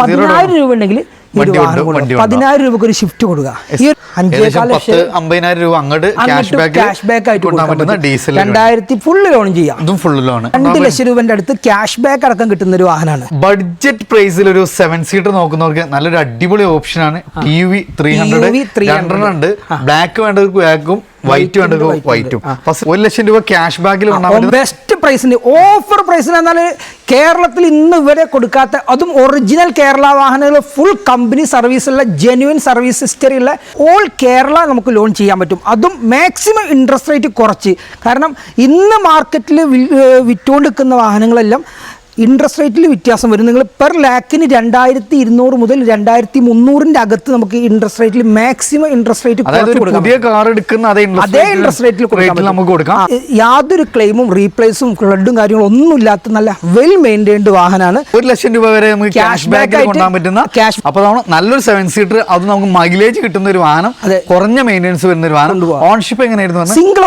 10,000 രൂപ ഉണ്ടെങ്കിൽ 10,000 രൂപക്ക് ഒരു ഷിഫ്റ്റ് കൊടുക്കുക. ഈ 50,000 രൂപ അങ്ങോട്ട് ക്യാഷ് ബാക്ക് ആയിട്ട് 2000 ഫുള്ള് ലോൺ ചെയ്യാം. 2 ലക്ഷം രൂപന്റെ അടുത്ത് ക്യാഷ് ബാക്ക് അടക്കം കിട്ടുന്ന ഒരു വാഹനമാണ്. ബഡ്ജറ്റ് പ്രൈസിൽ ഒരു 7 സീറ്റർ നോക്കുന്നവർക്ക് നല്ലൊരു അടിപൊളി ഓപ്ഷൻ ആണ്. TUV 300 ഉണ്ട്. ബ്ലാക്ക് വേണ്ടവർക്ക് ബ്ലാക്കും വൈറ്റ് വേണ്ടത് വൈറ്റും. 1 ലക്ഷം രൂപ ക്യാഷ് ബാക്കിൽ ബെസ്റ്റ് പ്രൈസിന് ഓഫർ പ്രൈസിന് എന്നാൽ കേരളത്തിൽ ഇന്ന് ഇവരെ കൊടുക്കാത്ത, അതും ഒറിജിനൽ കേരള വാഹനങ്ങൾ, ഫുൾ കമ്പനി സർവീസുള്ള ജെന്യുവൻ സർവീസ് ഹിസ്റ്ററി ഉള്ള ഓൾ കേരള നമുക്ക് ലോൺ ചെയ്യാൻ പറ്റും. അതും മാക്സിമം ഇൻട്രസ്റ്റ് റേറ്റ് കുറച്ച്. കാരണം ഇന്ന് മാർക്കറ്റിൽ വിറ്റുകൊണ്ടിരിക്കുന്ന വാഹനങ്ങളെല്ലാം ഇൻട്രസ്റ്റ് റേറ്റിൽ വ്യത്യാസം വരും. നിങ്ങൾ പെർ ലാക്കിന് 2,200 മുതൽ 2,300 അകത്ത് നമുക്ക് ഇൻട്രസ്റ്റ് റേറ്റിൽ മാക്സിമം ഇൻട്രസ്റ്റ് റേറ്റ് അതേ ഇൻട്രസ്റ്റ് റേറ്റിൽ നമുക്ക് കൊടുക്കാം. യാതൊരു ക്ലെയിമും റീപ്ലേസും ഫ്ലഡും കാര്യങ്ങളും ഒന്നും ഇല്ലാത്ത നല്ല വെൽ മെയിൻറ്റൈൻഡ് വാഹനമാണ്. 1 ലക്ഷം രൂപ വരെ നമുക്ക് ക്യാഷ് ബാക്ക് കൊണ്ടുപോകാൻ പറ്റുന്ന അപ്പോൾ നല്ലൊരു 7 സീറ്റർ, അത് നമുക്ക് മൈലേജ് കിട്ടുന്ന ഒരു വാഹനം, കുറഞ്ഞ മെയിൻ്റെനൻസ് വരുന്ന ഒരു വാഹനം. ഓൺഷിപ്പ് എങ്ങനെയായിരുന്നു? Single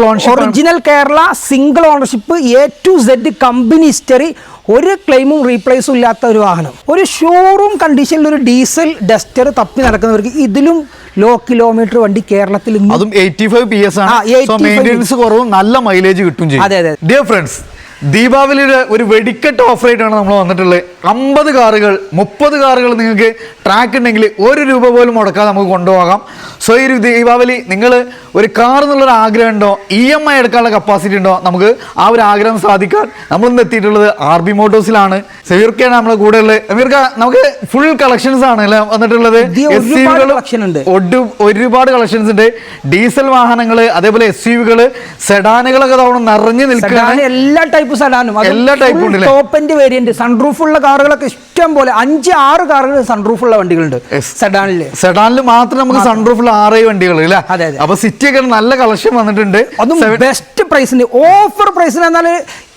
ownership original Kerala single ownership A to Z company history, ഒരു ക്ലെയിമും റീപ്ലേസും ഇല്ലാത്ത ഒരു വാഹനം. ഒരു ഷോറൂം കണ്ടീഷനിൽ ഒരു ഡീസൽ ഡസ്റ്റർ തപ്പി നടക്കുന്നവർക്ക് ഇതിലും ലോ കിലോമീറ്റർ വണ്ടി കേരളത്തിൽ 85 PS ആണ്. മെയിൻ്റെനൻസ് കുറവും നല്ല മൈലേജ് കിട്ടും ചെയ്യും. അതെ അതെ. ഡിയർ ഫ്രണ്ട്സ്, ദീപാവലിയുടെ ഒരു വെടിക്കെട്ട് ഓഫർ ആയിട്ടാണ് നമ്മൾ വന്നിട്ടുള്ളത്. 50 കാറുകൾ 30 കാറുകൾ നിങ്ങൾക്ക് ട്രാക്ക് ഉണ്ടെങ്കിൽ 1 രൂപ പോലും മുടക്കാതെ നമുക്ക് കൊണ്ടുപോകാം. സോ ഈ ഒരു ദീപാവലി നിങ്ങൾ ഒരു കാർ എന്നുള്ളൊരു ആഗ്രഹം ഉണ്ടോ, EMI എടുക്കാനുള്ള കപ്പാസിറ്റി ഉണ്ടോ, നമുക്ക് ആ ഒരു ആഗ്രഹം സാധിക്കാൻ നമ്മളിന്ന് എത്തിയിട്ടുള്ളത് RB മോട്ടോഴ്സിലാണ്. സെമീർക്കാണ് നമ്മളെ കൂടെ ഉള്ളത്. സെമീർക്ക, നമുക്ക് ഫുൾ കളക്ഷൻസ് ആണ് അല്ലേ വന്നിട്ടുള്ളത്? ഒരുപാട് കളക്ഷൻസ് ഉണ്ട്. ഡീസൽ വാഹനങ്ങൾ, അതേപോലെ SUV, സെഡാനുകളൊക്കെ തവണ നിറഞ്ഞു നിൽക്കുകയാണ്. എല്ലാ ടൈപ്പ് സെഡാനും എല്ലാ ടൈപ്പും ഉണ്ട്. ടോപ്പ് എൻഡ് വേരിയന്റ് സൺറൂഫ് ഉള്ള കാറുകളൊക്കെ ഇഷ്ടം പോലെ 5-6 കാറുകൾ സൺറൂഫ് ഉള്ള വണ്ടികളുണ്ട്. സെഡാനിൽ മാത്രം നമുക്ക് സൺറൂഫുള്ള 6 വണ്ടികൾ ഇല്ല. അപ്പൊ സിറ്റി ഒക്കെ നല്ല കളക്ഷൻ വന്നിട്ടുണ്ട്. അതും ബെസ്റ്റ് പ്രൈസിന് ഓഫർ പ്രൈസിന് എന്നാൽ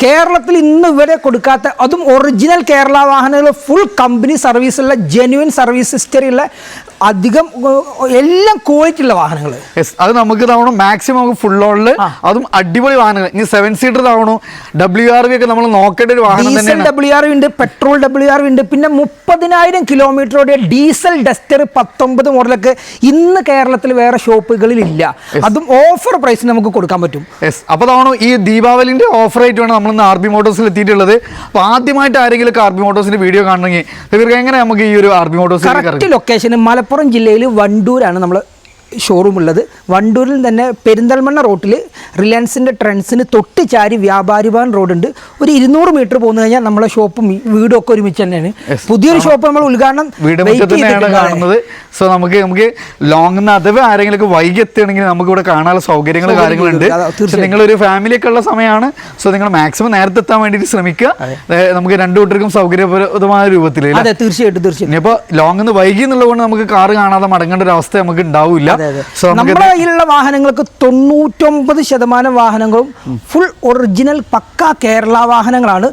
കേരളത്തിൽ ഇന്ന് ഇവരെ കൊടുക്കാത്ത, അതും ഒറിജിനൽ കേരള വാഹനങ്ങൾ, ഫുൾ കമ്പനി സർവീസുള്ള ജെന്യുവൻ സർവീസ് ഹിസ്റ്ററി ഉള്ള അധികം എല്ലാം ക്വാളിറ്റി ഉള്ള വാഹനങ്ങൾ. അത് നമുക്ക് തവണ മാക്സിമം നമുക്ക് ഫുൾ ഓണില്, അതും അടിപൊളി വാഹനങ്ങൾ. ഇനി 7 സീറ്റർ തവണ WRV ഒക്കെ നമ്മൾ നോക്കേണ്ട ഒരു വാഹനം തന്നെയാണ്. WRV ഉണ്ട്, പെട്രോൾ WRV ഉണ്ട്, പിന്നെ 30,000 കിലോമീറ്ററോടെ ഡീസൽ ഡസ്റ്റർ 19 മോഡലൊക്കെ ഇന്ന് കേരളത്തിൽ വേറെ ഷോപ്പുകളിൽ ഇല്ല. അതും ഓഫർ പ്രൈസിന് നമുക്ക് കൊടുക്കാൻ പറ്റും. അപ്പൊ തവണ ഈ ദീപാവലിന്റെ ഓഫർ ആയിട്ട് വേണം നമ്മൾ RB മോട്ടോഴ്സിൽ എത്തിയിട്ടുള്ളത്. അപ്പൊ ആദ്യമായിട്ട് ആരെങ്കിലും RB മോട്ടോഴ്സിന്റെ വീഡിയോ കാണണമെങ്കിൽ എങ്ങനെ നമുക്ക് ഈ ഒരു RB Motors correct location Malappuram ജില്ലയിൽ വണ്ടൂരാണ് നമ്മൾ ഷോറൂം ഉള്ളത്. വണ്ടൂരിൽ തന്നെ പെരിന്തൽമണ്ണ റോട്ടിൽ റിലയൻസിൻ്റെ ട്രെൻഡ്സിന് തൊട്ട് ചാരി വ്യാപാരി ഭവൻ റോഡുണ്ട്. ഒരു 200 മീറ്റർ പോന്നു കഴിഞ്ഞാൽ നമ്മളെ ഷോപ്പും വീടും ഒക്കെ ഒരുമിച്ച് തന്നെയാണ്. പുതിയൊരു ഷോപ്പ് നമ്മൾ ഉദ്ഘാടനം കാണുന്നത്. സോ നമുക്ക് ലോങ് അഥവാ ആരെങ്കിലും വൈകി എത്തുകയാണെങ്കിൽ നമുക്ക് ഇവിടെ കാണാനുള്ള സൗകര്യങ്ങൾ കാര്യങ്ങളുണ്ട്. നിങ്ങളൊരു ഫാമിലി ഒക്കെ ഉള്ള സമയമാണ്. സോ നിങ്ങൾ മാക്സിമം നേരത്തെ എത്താൻ വേണ്ടിയിട്ട് ശ്രമിക്കുക. നമുക്ക് രണ്ടു കൂട്ടർക്കും സൗകര്യപ്രദമായ രൂപത്തിൽ. തീർച്ചയായിട്ടും. ഇപ്പോൾ ലോങ് വൈകി എന്നുള്ളതുകൊണ്ട് നമുക്ക് കാറ് കാണാതെ മടങ്ങേണ്ട ഒരു അവസ്ഥ നമുക്ക് ഉണ്ടാവില്ല. നമ്മുടെ കയ്യിലുള്ള വാഹനങ്ങൾക്ക് 99% വാഹനങ്ങളും ഫുൾ ഒറിജിനൽ പക്ക കേരള വാഹനങ്ങളാണ്.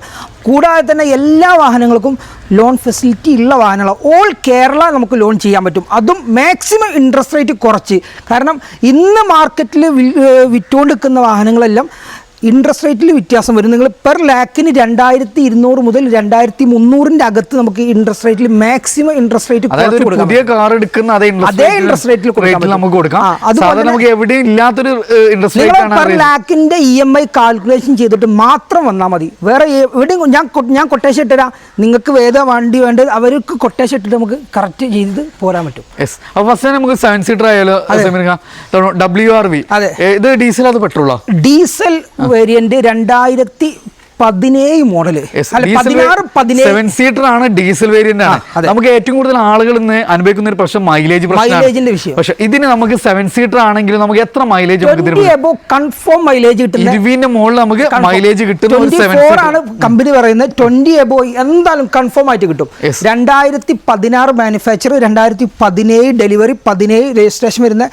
കൂടാതെ തന്നെ എല്ലാ വാഹനങ്ങൾക്കും ലോൺ ഫെസിലിറ്റി ഉള്ള വാഹനങ്ങൾ ഓൾ കേരള നമുക്ക് ലോൺ ചെയ്യാൻ പറ്റും. അതും മാക്സിമം ഇൻട്രസ്റ്റ് റേറ്റ് കുറച്ച്. കാരണം ഇന്ന് മാർക്കറ്റിൽ വിറ്റുകൊണ്ടിരിക്കുന്ന വാഹനങ്ങളെല്ലാം ഇൻട്രസ്റ്റ് റേറ്റിൽ വ്യത്യാസം വരും. നിങ്ങൾ പെർ ലാക്കിന് 2,200 മുതൽ 2,300 അകത്ത് നമുക്ക് ഇൻട്രസ്റ്റ് റേറ്റിൽ മാക്സിമം ഇൻട്രസ്റ്റ് റേറ്റ് പുതിയ കാർ എടുക്കുന്ന അതേ ഇൻട്രസ്റ്റ് റേറ്റിൽ നമുക്ക് കൊടുക്കാം. നമുക്ക് എവിടെയും ഇല്ലാത്തൊരു ഇൻട്രസ്റ്റ് റേറ്റ് പെർ ലാക്കിന്റെ EMI കാൽക്കുലേഷൻ ചെയ്തിട്ട് മാത്രം വന്നാൽ മതി. വേറെ എവിടെയും ഞാൻ കൊട്ടേഷൻ ഇട്ടുതരാം. നിങ്ങൾക്ക് വേദ വണ്ടി വേണ്ടത് അവർക്ക് കൊട്ടേഷൻ ഇട്ടിട്ട് നമുക്ക് കറക്റ്റ് ചെയ്ത് പോരാൻ പറ്റും. ഫസ്റ്റ് നമുക്ക് 7 സീറ്റർ ആയാലോ WRV. ഇത് ഡീസൽ അത് പെട്രോളോ? Diesel variant 2017 model. 7 സീറ്റർ ആണ്, ഡീസൽ വേരിയന്റ് ആണ്. നമുക്ക് ഏറ്റവും കൂടുതൽ ആളുകൾ ഇന്ന് അനുഭവിക്കുന്ന ഒരു പ്രശ്നം മൈലേജിന്റെ വിഷയം. പക്ഷെ ഇതിന് നമുക്ക് 7 സീറ്റർ ആണെങ്കിൽ നമുക്ക് എത്ര മൈലേജ് കൺഫേം മൈലേജ് കിട്ടും. 20ന്റെ മുകളിൽ നമുക്ക് മൈലേജ് കിട്ടും കമ്പനി പറയുന്നത്. 20 എബോ എന്തായാലും കൺഫേം ആയിട്ട് കിട്ടും. 2016 മാനുഫാക്ചർ, 2017 ഡെലിവറി, 17 രജിസ്ട്രേഷൻ വരുന്ന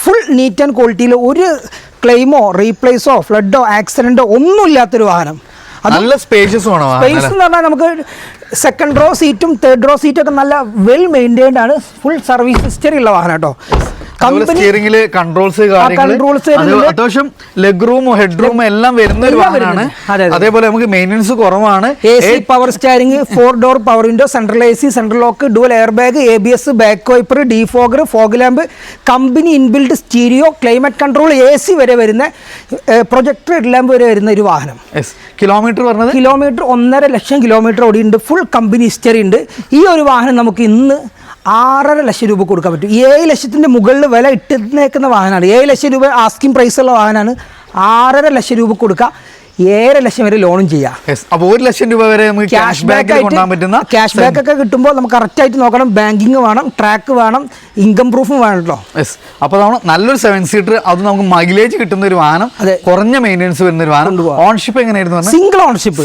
ഫുൾ നീറ്റ് ആൻഡ് ക്വാളിറ്റിയിൽ ഒരു ക്ലെയിമോ റീപ്ലേസോ ഫ്ലഡോ ആക്സിഡന്റോ ഒന്നും ഇല്ലാത്തൊരു വാഹനം. നല്ല സ്പേസ് എന്ന് പറഞ്ഞാൽ നമുക്ക് 2nd റോ സീറ്റും 3rd റോ സീറ്റും ഒക്കെ നല്ല വെൽ മെയിൻറ്റൈൻഡ് ആണ്. ഫുൾ സർവീസ് ഹിസ്റ്ററി ഉള്ള വാഹനം കേട്ടോ. സ്റ്റിയറിംഗില് കൺട്രോൾസ് അത്യാവശ്യം ലെഗ് റൂമും ഹെഡ് റൂമും എല്ലാം വരുന്ന ഒരു വാഹനമാണ്. അതേപോലെ നമുക്ക് മെയിൻ്റനൻസ് കുറവാണ്. AC power steering, 4 door power window, central AC, central lock, dual air bag, ABS, back wiper, defogger, fog lamp, company inbuilt stereo, climate control, AC വരെ വരുന്ന പ്രൊജക്ടർ ഹെഡ് ലാമ്പ് വരെ വരുന്ന ഒരു വാഹനം. കിലോമീറ്റർ പറഞ്ഞത് കിലോമീറ്റർ 1.5 ലക്ഷം kilometre ഓടിയുണ്ട്. Full company history ഉണ്ട്. ഈ ഒരു വാഹനം നമുക്ക് ഇന്ന് 6.5 ലക്ഷം രൂപ കൊടുക്കാൻ പറ്റും. 7 ലക്ഷത്തിൻ്റെ മുകളിൽ വില ഇട്ടേക്കുന്ന വാഹനമാണ്. 7 ലക്ഷം രൂപ ആസ്കിംഗ് പ്രൈസ് ഉള്ള വാഹനമാണ്. 6.5 ലക്ഷം രൂപ കൊടുക്കുക, 7 ലക്ഷം വരെ ലോണും ചെയ്യാം. അപ്പോൾ 1 ലക്ഷം രൂപ വരെ നമുക്ക് ക്യാഷ് ബാക്ക് കൊണ്ടുപോകാൻ പറ്റുന്ന ക്യാഷ് ബാക്ക് ഒക്കെ കിട്ടുമ്പോൾ നമുക്ക് കറക്റ്റായിട്ട് നോക്കണം. ബാങ്കിങ് വേണം, ട്രാക്ക് വേണം, ഇൻകം പ്രൂഫും വേണം കേട്ടോ. അപ്പോൾ നമ്മൾ നല്ലൊരു 7 സീറ്റർ, അത് നമുക്ക് മൈലേജ് കിട്ടുന്ന ഒരു വാഹനം, കുറഞ്ഞ മെയിൻ്റനൻസ് വരുന്ന ഒരു വാഹനം. ഓൺഷിപ്പ് എങ്ങനെയായിരുന്നു? Single ownership,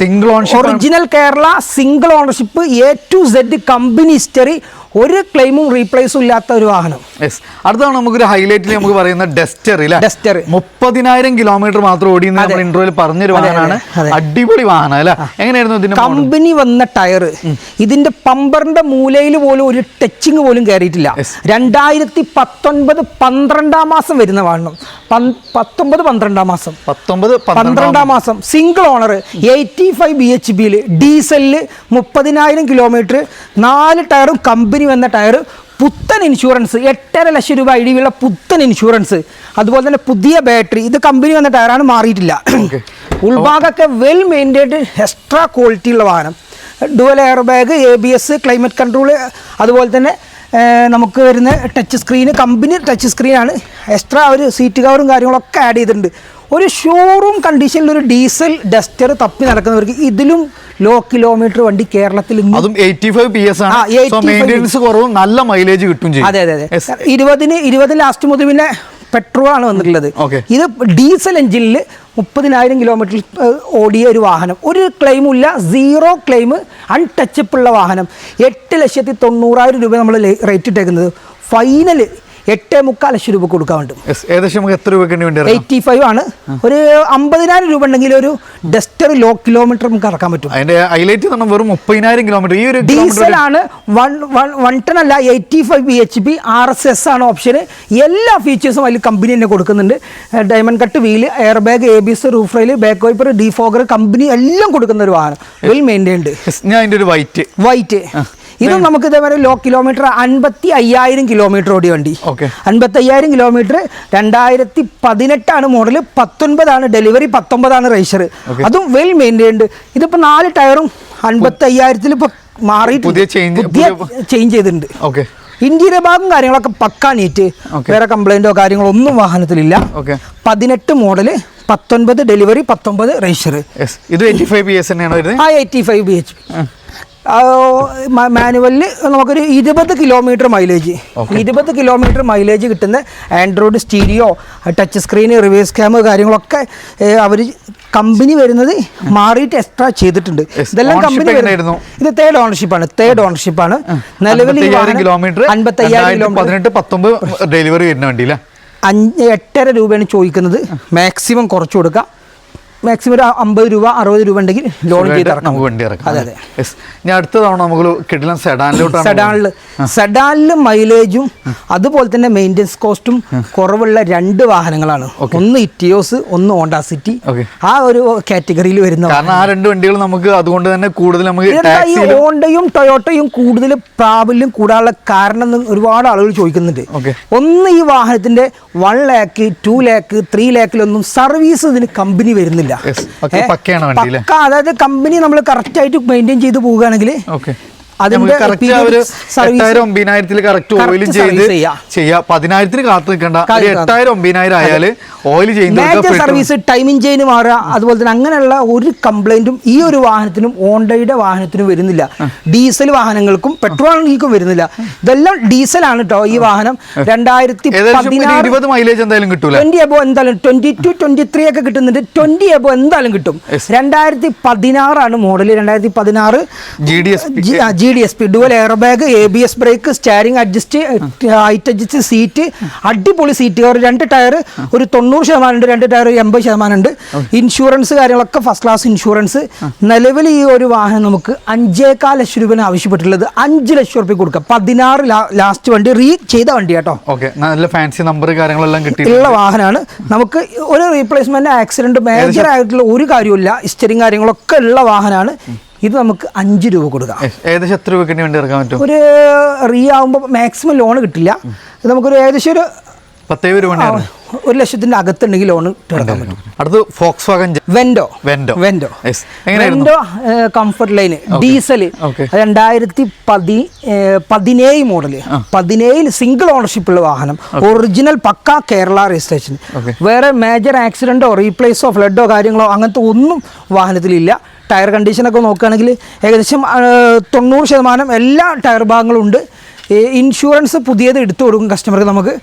original Kerala single ownership, A to Z company history, ഒരു ക്ലെയിമും റീപ്ലേസും ഇല്ലാത്ത ഒരു വാഹനം. അടുത്താണ് നമുക്കൊരു ഹൈലൈറ്റിൽ നമുക്ക് പറയുന്ന ഡസ്റ്റർ. 30,000 കിലോമീറ്റർ മാത്രം ഓടി നമ്മൾ ഇൻട്രോയിൽ പറഞ്ഞൊരു വാഹനമാണ്. അടിപൊളി വാഹനം അല്ലേ? എങ്ങനെയായിരുന്നു ഇതിന്റെ കമ്പനി വന്ന ടയർ? ഇതിന്റെ പമ്പറിന്റെ മൂലയിൽ പോലും ഒരു ടച്ചിങ് പോലും കയറിയിട്ടില്ല. 2019 12 മാസം വരുന്ന വാഹനം. 12 മാസം സിംഗിൾ ഓണർ, 85 bhp, ഡീസലില് 30,000 കിലോമീറ്റർ, 4 ടയറും കമ്പനി വന്ന ടയർ, പുത്തൻ ഇൻഷുറൻസ്, 8.5 ലക്ഷം രൂപ ഐഡിയുള്ള പുത്തൻ ഇൻഷുറൻസ്, അതുപോലെ തന്നെ പുതിയ ബാറ്ററി. ഇത് കമ്പനി വന്ന ടയറാണ്, മാറിയിട്ടില്ല. ഉൾഭാഗമൊക്കെ വെൽ മെയിൻറ്റൈൻഡ് എക്സ്ട്രാ ക്വാളിറ്റി ഉള്ള വാഹനം. Dual air bag, ABS, climate control, അതുപോലെ തന്നെ നമുക്ക് വരുന്ന ടച്ച് സ്ക്രീന് കമ്പനി ടച്ച് സ്ക്രീനാണ്. എക്സ്ട്രാ ഒരു സീറ്റ് കവറും കാര്യങ്ങളൊക്കെ ആഡ് ചെയ്തിട്ടുണ്ട്. ഒരു ഷോറൂം കണ്ടീഷനിൽ ഒരു ഡീസൽ ഡസ്റ്റർ തപ്പി നടക്കുന്നവർക്ക് ഇതിലും ലോ കിലോമീറ്റർ വണ്ടി കേരളത്തിൽ 85 PS ആണ്. മെയിൻ്റനൻസ് കുറവും നല്ല മൈലേജ് കിട്ടും ചെയ്യും. അതെ 20 ലാസ്റ്റ് മുതൽ പിന്നെ പെട്രോൾ ആണ് വന്നിട്ടുള്ളത്. ഇത് ഡീസൽ എഞ്ചിനിൽ 30,000 കിലോമീറ്റർ ഓടിയ ഒരു വാഹനം, ഒരു ക്ലെയിമും ഇല്ല, 0 ക്ലെയിം, അൺടച്ചപ്പ് ഉള്ള വാഹനം. 8,90,000 രൂപ നമ്മൾ റേറ്റ് ഇട്ടേക്കുന്നത്. ഫൈനൽ 8.25 ലക്ഷം രൂപ കൊടുക്കാൻ വേണ്ടി. ഏകദേശം നമുക്ക് എത്ര രൂപ 85 ആണ്. ഒരു 50,000 രൂപ ഉണ്ടെങ്കിൽ ഒരു ഡസ്റ്റർ ലോ കിലോമീറ്റർ നമുക്ക് ഇറക്കാൻ പറ്റും. അതിന്റെ ഹൈലൈറ്റ് വെറും 30,000 കിലോമീറ്റർ. ഈ ഒരു ഡീസലാണ്, 1 ടൺ അല്ല, 85 bhp, RSS ആണ് ഓപ്ഷൻ. എല്ലാ ഫീച്ചേഴ്സും അതിൽ കമ്പനി തന്നെ കൊടുക്കുന്നുണ്ട്. Diamond cut wheel, air bag, ABS, roof rail, back wiper, defogger, company എല്ലാം കൊടുക്കുന്ന ഒരു വാഹനം. Well maintained. ഞാൻ അതിന്റെ ഒരു വൈറ്റ് ഇതും നമുക്ക് ഇതേവരെ ലോ കിലോമീറ്റർ 55,000 കിലോമീറ്റർ ഓടിയ വണ്ടി. 55,000 കിലോമീറ്റർ, 2018 മോഡൽ, 19 ഡെലിവറി, 19 രജിസ്റ്റർ. അതും വെൽ മെയിൻറ്റൈൻഡ്. ഇതിപ്പോൾ 4 ടയറും 55,000 ഇപ്പൊ മാറിയിട്ട് പുതിയ ചേഞ്ച് ചെയ്തിട്ടുണ്ട്. ഇന്റീരിയർ ഭാഗം കാര്യങ്ങളൊക്കെ പക്കാ നീറ്റ്, വേറെ കംപ്ലൈന്റോ കാര്യങ്ങളോ ഒന്നും വാഹനത്തിലില്ല. 18 മോഡല്, 19 ഡെലിവറി, 19 രജിസ്റ്റർ. ഇത് 85 PS തന്നെയാണോ? 85 bhp. മാനുവലിൽ നമുക്കൊരു 20 കിലോമീറ്റർ മൈലേജ്, 20 കിലോമീറ്റർ മൈലേജ് കിട്ടുന്ന Android stereo, touch screen, reverse camera കാര്യങ്ങളൊക്കെ അവർ കമ്പനി വരുന്നത് മാറിയിട്ട് എക്സ്ട്രാ ചെയ്തിട്ടുണ്ട്. ഇതെല്ലാം കമ്പനി വരുന്നു. ഇത് തേർഡ് ഓണർഷിപ്പാണ്. നിലവിൽ 55,000 ഡെലിവറി വരുന്ന വണ്ടിയില്ല. 8.5 രൂപയാണ് ചോദിക്കുന്നത്. മാക്സിമം കുറച്ച് കൊടുക്കാം. മാക്സിമം ഒരു 50 രൂപ 60 രൂപ ഉണ്ടെങ്കിൽ ലോൺ ചെയ്ത് നമുക്ക് വണ്ടി ഇറക്കാം. അതെ. ഞാൻ അടുത്ത തവണ നമുക്ക് കിട്ടുന്ന സെഡാനിൽ മൈലേജും അതുപോലെ തന്നെ മെയിൻ്റെനൻസ് കോസ്റ്റും കുറവുള്ള 2 വാഹനങ്ങളാണ്. ഒന്ന് ഇറ്റിയോസ്, ഒന്ന് ഹോണ്ട സിറ്റി. ആ ഒരു കാറ്റഗറിയിൽ വരുന്ന, കാരണം ആ 2 വണ്ടികൾ നമുക്ക് അതുകൊണ്ട് തന്നെ കൂടുതൽ നമുക്ക് ഈ ഹോണ്ടയും ടൊയോട്ടയും കൂടുതൽ പ്രാബല്യം കൂടാനുള്ള കാരണം ഒരുപാട് ആളുകൾ ചോദിക്കുന്നുണ്ട്. ഒന്ന്, ഈ വാഹനത്തിന്റെ 1 lakh, 2 lakh, 3 lakhലൊന്നും സർവീസ് ഇതിന് കമ്പനി വരുന്നില്ല. അതായത് കമ്പനി നമ്മൾ കറക്റ്റ് ആയിട്ട് മെയിൻറ്റെയിൻ ചെയ്ത് പോവുകയാണെങ്കിൽ അതിന്റെ 8,000-9,000 കറക്റ്റ് ഓയിൽ ചെയ്ത് ചെയ്യാം. 10,000 കാത്തു നിൽക്കണ്ട. 8,000-9,000 ആയാല് ഓയിൽ ചെയ്യുന്ന സർവീസ്, ടൈമിംഗ് ചെയിന് മാറുക, അതുപോലെ തന്നെ അങ്ങനെയുള്ള ഒരു കംപ്ലൈന്റും ഈ ഒരു വാഹനത്തിനും ഹോണ്ടയുടെ വാഹനത്തിനും വരുന്നില്ല. ഡീസൽ വാഹനങ്ങൾക്കും പെട്രോളിനും വരുന്നില്ല. ഇതെല്ലാം ഡീസലാണ് കേട്ടോ. ഈ വാഹനം 2016 മൈലേജ് എന്തായാലും കിട്ടൂല. 20 എബോ എന്തായാലും 22-23 ഒക്കെ കിട്ടുന്നുണ്ട്. 20 എബോ എന്തായാലും കിട്ടും. 2016 model, 2016 GDSP dual air bag, ABS brake, steering adjust, height adjust seat, അടിപൊളി സീറ്റ്. ഒരു 2 ടയർ ഒരു 90% ഉണ്ട്, 2 ടയർ 80% ഉണ്ട്. ഇൻഷുറൻസ് കാര്യങ്ങളൊക്കെ ഫസ്റ്റ് ക്ലാസ് ഇൻഷുറൻസ്. നിലവിൽ ഈ ഒരു വാഹനം നമുക്ക് 5.25 ലക്ഷം രൂപയാണ് ആവശ്യപ്പെട്ടുള്ളത്. 5 ലക്ഷം രൂപ കൊടുക്കാം. 16 ലാസ്റ്റ് വണ്ടി ചെയ്ത വണ്ടി കേട്ടോ. നല്ല ഫാൻസി നമ്പർ കാര്യങ്ങളെല്ലാം ഉള്ള വാഹനമാണ്. നമുക്ക് ഒരു റീപ്ലേസ്മെന്റ് ആക്സിഡന്റ് മേജർ ആയിട്ടുള്ള ഒരു കാര്യമില്ല. ഹിസ്റ്ററിയും കാര്യങ്ങളൊക്കെ ഉള്ള വാഹനമാണ്. ഇത് നമുക്ക് 5 രൂപ കൊടുക്കാം. ഏകദേശം എത്ര രൂപയ്ക്ക് വേണ്ടി ഇറക്കാൻ പറ്റും? ഒരു ആകുമ്പോൾ മാക്സിമം ലോൺ കിട്ടില്ല. ഇത് നമുക്കൊരു ഏകദേശം ഒരു 10 രൂപ 1 ലക്ഷത്തിന്റെ അകത്തുണ്ടെങ്കിൽ ലോൺ എടുക്കാൻ പറ്റും. അടുത്ത് Volkswagen വെൻഡോ comfort line diesel 2017 model. 17 single ownership ഉള്ള വാഹനം. ഒറിജിനൽ പക്ക കേരള രജിസ്ട്രേഷൻ. വേറെ മേജർ ആക്സിഡന്റോ റീപ്ലേസോ ഫ്ലഡോ കാര്യങ്ങളോ അങ്ങനത്തെ ഒന്നും വാഹനത്തിലില്ല. ടയർ കണ്ടീഷനൊക്കെ നോക്കുകയാണെങ്കിൽ ഏകദേശം 90% എല്ലാ ടയർ ഭാഗങ്ങളും ഉണ്ട്. ഇൻഷുറൻസ് പുതിയത് എടുത്തു കൊടുക്കും കസ്റ്റമർക്ക്. നമുക്ക്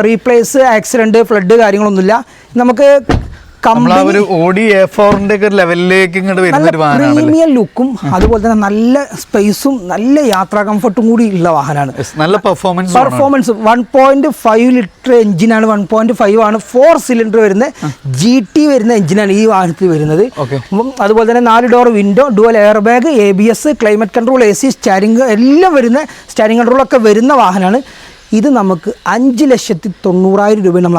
റീപ്ലേസ് ആക്സിഡന്റ് ഫ്ലഡ് കാര്യങ്ങളൊന്നുമില്ല. നമുക്ക് പ്രീമിയം ലുക്കും അതുപോലെ തന്നെ നല്ല സ്പേസും നല്ല യാത്രാ കംഫർട്ടും കൂടി ഉള്ള വാഹനമാണ്. നല്ല പെർഫോമൻസ് 1.5 ലിറ്റർ എഞ്ചിനാണ്. 1.5 ആണ് 4 സിലിണ്ടർ വരുന്ന GT വരുന്ന എഞ്ചിനാണ് ഈ വാഹനത്തിൽ വരുന്നത്. അതുപോലെ തന്നെ 4 door window, dual air bag, ABS, climate control, AC, സ്റ്റാരിംഗ് എല്ലാം വരുന്ന സ്റ്റാരിംഗ് കൺട്രോളൊക്കെ വരുന്ന വാഹനമാണ്. ഇത് നമുക്ക് 5,90,000 രൂപ നമ്മൾ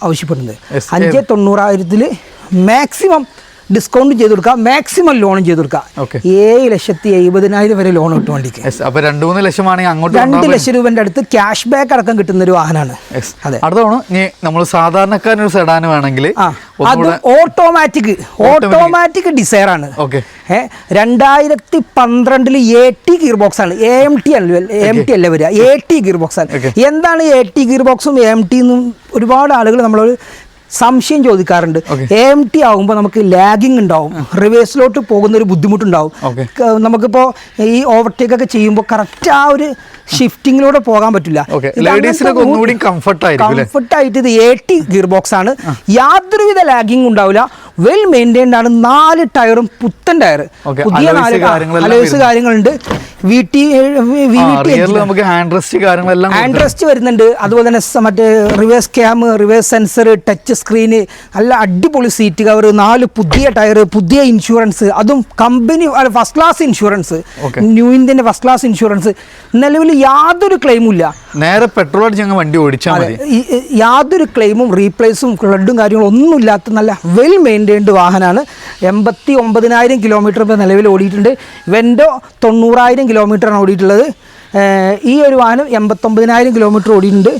ആവശ്യപ്പെടുന്നത്. 5,90,000 മാക്സിമം ഡിസ്കൗണ്ട് ചെയ്ത് കൊടുക്കാം, മാക്സിമം ലോൺ ചെയ്ത് കൊടുക്കാം. 7,70,000 വരെ ലോൺ കിട്ടും വണ്ടിക്ക്. 2-3 ലക്ഷമാണെങ്കിൽ അങ്ങോട്ട് 2 ലക്ഷം രൂപന്റെ അടുത്ത് ക്യാഷ് ബാക്ക് അടക്കം കിട്ടുന്ന ഒരു വാഹനമാണ്. അതെ, അടുത്താണ് നമ്മൾ സാധാരണക്കാരനൊരു സെഡാൻ വേണമെങ്കിൽ അത് ഓട്ടോമാറ്റിക് ഡിസയർ ആണ്. 2012 AT ഗിയർ ബോക്സ് ആണ്. AMT അല്ല വരിക, AT ഗിയർ ബോക്സ് ആണ്. എന്താണ് AT ഗിയർ ബോക്സും AMT എന്നും ഒരുപാട് ആളുകൾ നമ്മളോട് സംശയം ചോദിക്കാറുണ്ട്. AMT ആകുമ്പോൾ നമുക്ക് ലാഗിങ് ഉണ്ടാവും, റിവേഴ്സിലോട്ട് പോകുന്ന ഒരു ബുദ്ധിമുട്ടുണ്ടാവും. നമുക്കിപ്പോൾ ഈ ഓവർടേക്ക് ഒക്കെ ചെയ്യുമ്പോൾ കറക്റ്റ് ആ ഒരു ഷിഫ്റ്റിങ്ങിലൂടെ പോകാൻ പറ്റില്ല. കംഫർട്ടായിട്ട് ഇത് AT ഗിയർ ബോക്സ് ആണ്. യാതൊരുവിധ ലാഗിങ് ഉണ്ടാവില്ല. വെൽ മെയിൻറ്റൈൻഡ് ആണ്. 4 ടയറും പുത്തൻ ടയർ, പുതിയ 4 അലോയ്സ് കാര്യങ്ങളുണ്ട്. ഹാൻഡ് റെസ്റ്റ് വരുന്നുണ്ട്. അതുപോലെ തന്നെ മറ്റേ reverse cam, reverse sensor, touch screen, നല്ല അടിപൊളി സീറ്റ് കവർ, 4 പുതിയ ടയർ, പുതിയ ഇൻഷുറൻസ്, അതും company first class insurance, new ഇന്ത്യൻ്റെ ഫസ്റ്റ് ക്ലാസ് ഇൻഷുറൻസ്. നിലവിൽ യാതൊരു ക്ലെയിമും ഇല്ല. നേരെ പെട്രോൾ അടിച്ച് വണ്ടി ഓടിച്ചാൽ മതി. യാതൊരു ക്ലെയിമും റീപ്ലേസും ഫ്ലഡും കാര്യങ്ങളും ഒന്നും ഇല്ലാത്ത നല്ല വെൽ മെയിൻറ്റൈൻഡ് വാഹനമാണ്. 89,000 കിലോമീറ്റർ ഇപ്പോൾ നിലവിൽ ഓടിയിട്ടുണ്ട്. വെൻഡോ 90,000 കിലോമീറ്ററാണ് ഓടിയിട്ടുള്ളത്. ഈ ഒരു വാഹനം 89,000 കിലോമീറ്റർ ഓടിയിട്ടുണ്ട്.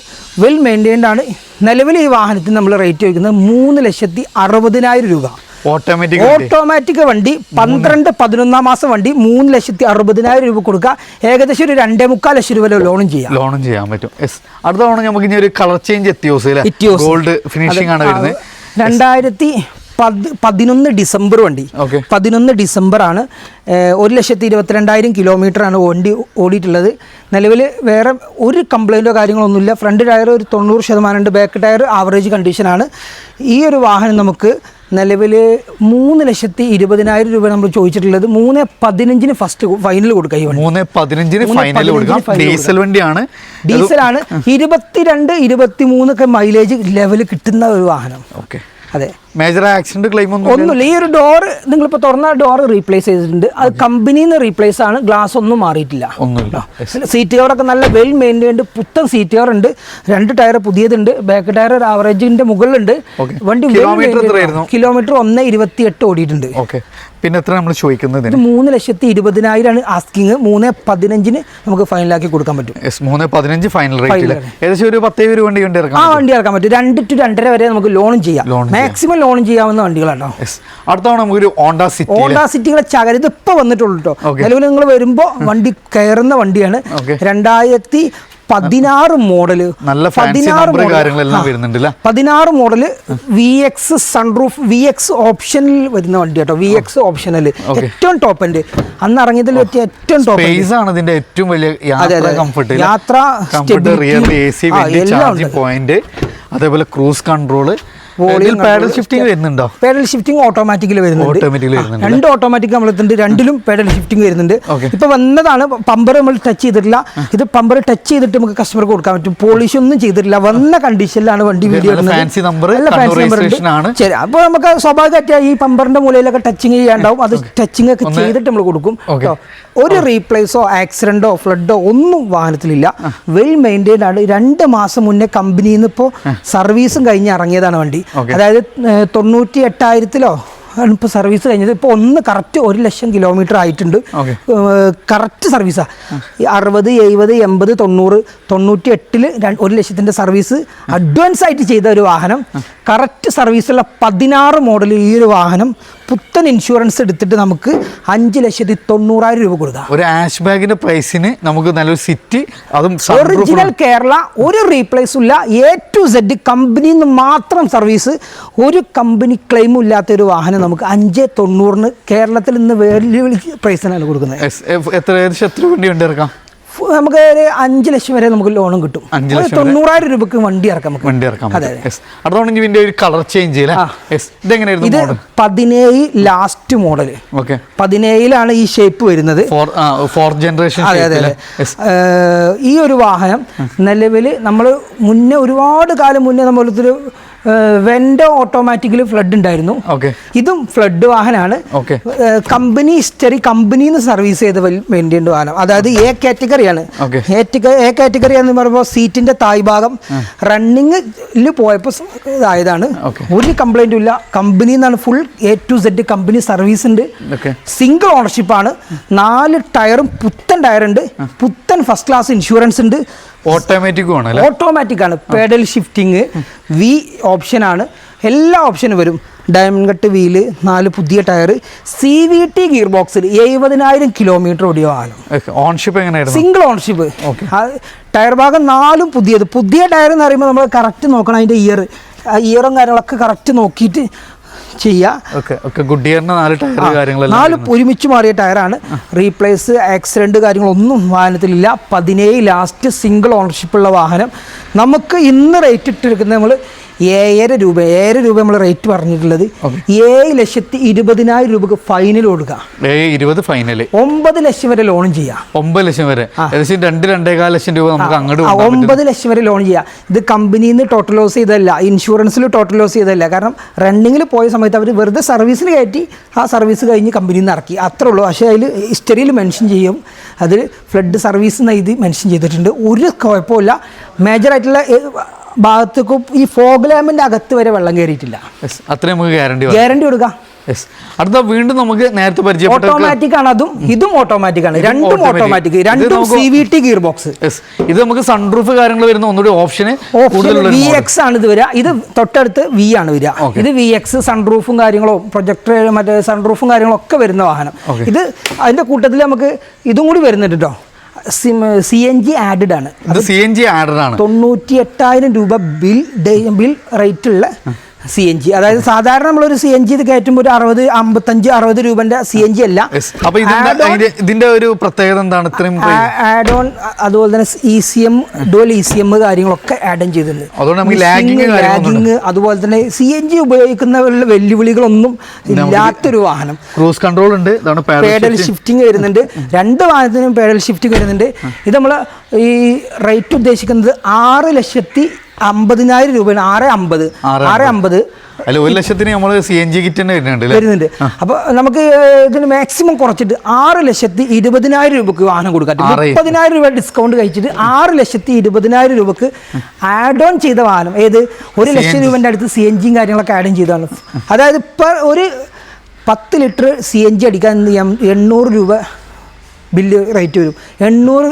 വെൽ മെയിൻറ്റൈൻഡ് ആണ്. നിലവിൽ ഈ വാഹനത്തിന് നമ്മൾ റേറ്റ് വയ്ക്കുന്നത് 3,60,000 രൂപ. ഓട്ടോമാറ്റിക് വണ്ടി 12-11 മാസം വണ്ടി 3,60,000 രൂപ കൊടുക്കുക. ഏകദേശം ഒരു 2.25 ലക്ഷം രൂപ ലോണും ചെയ്യാൻ പറ്റും. അടുത്ത തവണ നമുക്ക് ഇനി ഒരു കളർ ചേഞ്ച് ഗോൾഡ് ഫിനിഷിംഗ് ആണ് വരുന്നത്. 2011 ഡിസംബർ വണ്ടി. 11 ഡിസംബർ ആണ്. 1,22,000 കിലോമീറ്റർ ആണ് വണ്ടി ഓടിയിട്ടുള്ളത്. നിലവിൽ വേറെ ഒരു കംപ്ലൈൻറ്റോ കാര്യങ്ങളൊന്നുമില്ല. ഫ്രണ്ട് ടയർ ഒരു 90% ഉണ്ട്. ബാക്ക് ടയർ ആവറേജ് കണ്ടീഷനാണ്. ഈ ഒരു വാഹനം നമുക്ക് നിലവിൽ 3,20,000 രൂപ നമ്മൾ ചോദിച്ചിട്ടുള്ളത്. 3,15 ഫസ്റ്റ് ഫൈനൽ കൊടുക്കുക. ഈ വണ്ടി 3,15 ഫൈനൽ കൊടുക്കാം. ഡീസൽ വണ്ടിയാണ്. ഡീസലാണ്. 22-23 ഒക്കെ മൈലേജ് ലെവൽ കിട്ടുന്ന ഒരു വാഹനം. അതെ, മേജർ ആക്സിഡന്റ് ക്ലെയിം ഒന്നുമില്ല. ഈ ഒരു ഡോർ നിങ്ങളിപ്പോൾ തുറന്ന ഡോർ റീപ്ലേസ് ചെയ്തിട്ടുണ്ട്. അത് കമ്പനിയിൽ നിന്ന് റീപ്ലേസ് ആണ്. ഗ്ലാസ് ഒന്നും മാറിയിട്ടില്ല. സീറ്റ് കവറൊക്കെ നല്ല വെൽ മെയിൻറ്റൈൻഡ് പുത്തൻ സീറ്റ് കവർ ഉണ്ട്. 2 ടയർ പുതിയതുണ്ട്. ബാക്ക് ടയർ ഒരു ആവറേജിന്റെ മുകളിലുണ്ട്. വണ്ടി കിലോമീറ്റർ 1.28 ഓടിയിട്ടുണ്ട്. പിന്നെ എത്ര നമ്മൾ ചോദിക്കുന്നത്? 3,20,000 ആണ് ആസ്കിങ്. 3,15 നമുക്ക് ഫൈനലാക്കി കൊടുക്കാൻ പറ്റും. 3,15 ഫൈനൽ റേറ്റിൽ ഏകദേശം ഒരു 10 രൂപ വണ്ടി ഇറക്കാം. വണ്ടി ഇറക്കാൻ പറ്റും. 2 to 2.5 വരെ നമുക്ക് ലോണും ചെയ്യാം. മാക്സിമം ലോൺ ചെയ്യാവുന്ന വണ്ടികളാണോ. അടുത്താണ് നമുക്കൊരു ഹോണ്ട സിറ്റികളെ ചകരത് ഇപ്പൊ വന്നിട്ടുള്ളൂ കേട്ടോ. നിലവിൽ നിങ്ങൾ വരുമ്പോ വണ്ടി കയറുന്ന വണ്ടിയാണ്. 2016 model. 16 model VX sunroof, VX ഓപ്ഷനിൽ വരുന്ന വണ്ടി കേട്ടോ. VX ഓപ്ഷനൽ ഏറ്റവും ടോപ്പ് എൻഡ് അന്ന് ഇറങ്ങിയതിൽ പറ്റിയ ഏറ്റവും ടോപ്പ് ആണ്. ഇതിന്റെ ഏറ്റവും വലിയ യാത്ര പോയിന്റ്, അതേപോലെ ക്രൂസ് കൺട്രോള്, പാഡൽ ഷിഫ്റ്റിംഗ് വരുന്നുണ്ടോ? പാഡൽ ഷിഫ്റ്റിംഗ് ഓട്ടോമാറ്റിക്കലി വരുന്നുണ്ട്. രണ്ട് ഓട്ടോമാറ്റിക് നമ്മളെത്തുണ്ട്, രണ്ടിലും പാഡൽ ഷിഫ്റ്റിംഗ് വരുന്നുണ്ട്. ഇപ്പൊ വന്നതാണ് പമ്പർ നമ്മൾ ടച്ച് ചെയ്തിട്ടില്ല. ഇത് പമ്പർ ടച്ച് ചെയ്തിട്ട് നമുക്ക് കസ്റ്റമർക്ക് കൊടുക്കാൻ പറ്റും. പോളിഷ് ഒന്നും ചെയ്തിട്ടില്ല, വന്ന കണ്ടീഷനിലാണ് വണ്ടി വീഡിയോ ഫാൻസി നമ്പർ. ശരി, അപ്പൊ നമുക്ക് സ്വാഭാവികമായിട്ട് ഈ പമ്പറിന്റെ മൂലയിലൊക്കെ ടച്ചിങ് ചെയ്യാണ്ടാവും. അത് ടച്ചിങ് ഒക്കെ ചെയ്തിട്ട് നമ്മൾ കൊടുക്കും. ഒരു റീപ്ലേസോ ആക്സിഡന്റോ ഫ്ലഡോ ഒന്നും വാഹനത്തിലില്ല. വെൽ മെയിൻറ്റൈൻഡ് ആണ്. 2 മാസം മുന്നേ കമ്പനിയിൽ നിന്ന് ഇപ്പോൾ സർവീസും കഴിഞ്ഞ് ഇറങ്ങിയതാണ് വണ്ടി. അതായത് 98,000-ലോ ഇപ്പോൾ സർവീസ് കഴിഞ്ഞത്. ഇപ്പോൾ കറക്റ്റ് 1,00,000 കിലോമീറ്റർ ആയിട്ടുണ്ട്. കറക്റ്റ് സർവീസാണ്. 60, 70, 80, 90, 98-ല് 1,00,000-ന്റെ സർവീസ് അഡ്വാൻസ് ആയിട്ട് ചെയ്ത ഒരു വാഹനം. കറക്റ്റ് സർവീസുള്ള 16 മോഡൽ ഈ ഒരു വാഹനം പുത്തൻ ഇൻഷുറൻസ് എടുത്തിട്ട് നമുക്ക് 5,90,000 രൂപ കൊടുക്കാം. ഒരു ആഷ് ബാഗിന്റെ പ്രൈസിന് നമുക്ക് നല്ലൊരു സിറ്റി, അതും ഒറിജിനൽ കേരള, ഒരു റീപ്ലേസും ഇല്ല. A to Z കമ്പനിയിൽ നിന്ന് മാത്രം സർവീസ്, ഒരു കമ്പനി ക്ലെയിമും ഇല്ലാത്ത ഒരു വാഹനം നമുക്ക് 5,90,000 കേരളത്തിൽ ഇന്ന് വെല്ലുവിളി പ്രൈസിനാണ് കൊടുക്കുന്നത്. എത്ര വണ്ടി വണ്ടി ഇറക്കാം? നമുക്ക് ഒരു 5 ലക്ഷം വരെ നമുക്ക് ലോണും കിട്ടും. 90,000 രൂപക്ക് വണ്ടി ഇറക്കാം. കളർ ചേഞ്ച് ഇത് 17 ലാസ്റ്റ് മോഡൽ. 17-ലാണ് ഈ ഷേപ്പ് വരുന്നത്. Fourth generation. ഈ ഒരു വാഹനം നിലവിൽ നമ്മൾ മുന്നേ ഒരുപാട് കാലം മുന്നേ നമ്മളൊരു വെൻഡോ ഓട്ടോമാറ്റിക്കലി ഫ്ലഡ് ഉണ്ടായിരുന്നു. ഇതും ഫ്ലഡ് വാഹനമാണ്. കമ്പനി ഹിസ്റ്ററി, കമ്പനിയിൽ നിന്ന് സർവീസ് ചെയ്ത് മെയിൻറ്റൈൻഡ് വാഹനം. അതായത് A കാറ്റഗറിയാണ്. A കാറ്റഗറി എന്ന് പറയുമ്പോൾ സീറ്റിന്റെ താഴ്ഭാഗം റണ്ണിങ്ങിൽ പോയപ്പോൾ ഇതായതാണ്. ഒരു കംപ്ലൈന്റും ഇല്ല. കമ്പനിയിൽ നിന്നാണ് full A to Z company service ഉണ്ട്. സിംഗിൾ ഓണർഷിപ്പാണ്. 4 ടയറും പുത്തൻ ടയറുണ്ട്. പുത്തൻ ഫസ്റ്റ് ക്ലാസ് ഇൻഷുറൻസ് ഉണ്ട്. ഓട്ടോമാറ്റിക് ആണ്. പേഡൽ ഷിഫ്റ്റിംഗ്, വി ഓപ്ഷനാണ്. എല്ലാ ഓപ്ഷനും വരും. ഡയമണ്ട് കട്ട് വീല്, 4 പുതിയ ടയർ, CVT ഗിയർ ബോക്സിൽ 70,000 കിലോമീറ്റർ ഓടിയ വാഹനം. ഓൺഷിപ്പ് എങ്ങനെയായിരുന്നു? Single ownership. ടയർ ഭാഗം 4 പുതിയത്. പുതിയ ടയർ എന്ന് പറയുമ്പോൾ നമ്മൾ കറക്റ്റ് നോക്കണം. അതിൻ്റെ ഇയറും കാര്യങ്ങളൊക്കെ കറക്റ്റ് നോക്കിയിട്ട് നാല് ഒരുമിച്ച് മാറിയ ടയറാണ്. റീപ്ലേസ്, ആക്സിഡന്റ് കാര്യങ്ങളൊന്നും വാഹനത്തിലില്ല. 17 ലാസ്റ്റ് സിംഗിൾ ഓണർഷിപ്പ് ഉള്ള വാഹനം. നമുക്ക് ഇന്ന് റേറ്റ് ഇട്ടിരിക്കുന്നത് നമ്മൾ 7,500 രൂപ നമ്മൾ റേറ്റ് പറഞ്ഞിട്ടുള്ളത്. 7,20,000 രൂപക്ക് ഫൈനൽ കൊടുക്കാം. 9 ലക്ഷം വരെ ലോണും ചെയ്യാം. 9 ലക്ഷം വരെ, 2-2.25 ലക്ഷം രൂപ നമുക്ക് അങ്ങോട്ട് 9 ലക്ഷം വരെ ലോൺ ചെയ്യാം. ഇത് കമ്പനിയിൽ നിന്ന് ടോട്ടൽ ലോസ് ചെയ്തല്ല, ഇൻഷുറൻസിൽ ടോട്ടൽ ലോസ് ചെയ്തല്ല. കാരണം റണ്ണിങ്ങിൽ പോയ സമയത്ത് അവർ വെറുതെ സർവീസിൽ കയറ്റി ആ സർവീസ് കഴിഞ്ഞ് കമ്പനിയിൽ നിന്ന് ഇറക്കി, അത്രേ ഉള്ളൂ. പക്ഷേ അതിൽ ഹിസ്റ്ററിയിൽ മെൻഷൻ ചെയ്യും, അതിൽ ഫ്ലഡ് സർവീസ് എന്ന് ഇത് മെൻഷൻ ചെയ്തിട്ടുണ്ട്. ഒരു കുഴപ്പമില്ല. മേജറായിട്ടുള്ള ഭാഗത്തേക്കും ഈ ഫോഗ് ലാമ്പിന്റെ അകത്ത് വരെ വെള്ളം കയറിയിട്ടില്ല. അത്രയും നമുക്ക് ഗ്യാരണ്ടി കൊടുക്കാം. അടുത്ത വീണ്ടും നമുക്ക് നേരത്തെ പരിചയപ്പെട്ട ഓട്ടോമാറ്റിക് ആണ്. അതും ഇതും ഓട്ടോമാറ്റിക് ആണ്. രണ്ടും ഓട്ടോമാറ്റിക്, രണ്ടും CVT ഗിയർ ബോക്സ്. ഇത് നമുക്ക് സൺറൂഫ് കാര്യങ്ങൾ വരുന്ന ഒന്നുകൂടി ഓപ്ഷൻ VX ആണ് ഇത് വരിക. ഇത് തൊട്ടടുത്ത് V ആണ് വരിക. ഇത് VX സൺറൂഫും കാര്യങ്ങളും പ്രൊജക്ടർ മറ്റേ സൺറൂഫും കാര്യങ്ങളും ഒക്കെ വരുന്ന വാഹനം. ഇത് അതിന്റെ കൂട്ടത്തിൽ നമുക്ക് ഇതും കൂടി വരുന്നുണ്ട് കേട്ടോ. CNG ആഡഡ് ആണ്. 98,000 രൂപ ബിൽ റേറ്റ് ഉള്ള CNG. അതായത് സാധാരണ നമ്മളൊരു CNG ഇത് കയറ്റുമ്പോൾ ഒരു 55-60 രൂപന്റെ CNG അല്ല. അപ്പൊ ഇതിന്റെ ഒരു പ്രത്യേകത എന്താണ്? ആഡ് ഓൺ, അതുപോലെ തന്നെ ECM, ഡുവൽ ECM കാര്യങ്ങളൊക്കെ ആഡ് ഓൺ ചെയ്തിട്ടുണ്ട്. ലാഗിങ്, അതുപോലെ തന്നെ CNG ഉപയോഗിക്കുന്ന വെല്ലുവിളികളൊന്നും ഇല്ലാത്തൊരു വാഹനം. ക്രൂസ് കൺട്രോൾ ഉണ്ട്, പേഡൽ ഷിഫ്റ്റിംഗ് വരുന്നുണ്ട്. 2 വാഹനത്തിനും പേഡൽ ഷിഫ്റ്റിംഗ് വരുന്നുണ്ട്. ഇത് നമ്മൾ ഈ റേറ്റ് ഉദ്ദേശിക്കുന്നത് 6,50,000 രൂപയാണ്. 6,50,000. 1 ലക്ഷത്തിന് നമ്മൾ CNG കിറ്റ് തന്നെ വരുന്നുണ്ട്. അപ്പൊ നമുക്ക് ഇതിന് മാക്സിമം കുറച്ചിട്ട് 6,20,000 രൂപക്ക് വാഹനം കൊടുക്കാം. 30,000 രൂപ ഡിസ്കൗണ്ട് കഴിച്ചിട്ട് 6,20,000 രൂപക്ക് ആഡ് ഓൺ ചെയ്ത വാഹനം. ഏത് 1 ലക്ഷം രൂപന്റെ അടുത്ത് CNG കാര്യങ്ങളൊക്കെ ആഡ് ഓൺ ചെയ്തതാണ്. അതായത് ഇപ്പൊ ഒരു 10 ലിറ്റർ CNG അടിക്കാൻ 800 രൂപ ബില്ല് റേറ്റ് വരും. 800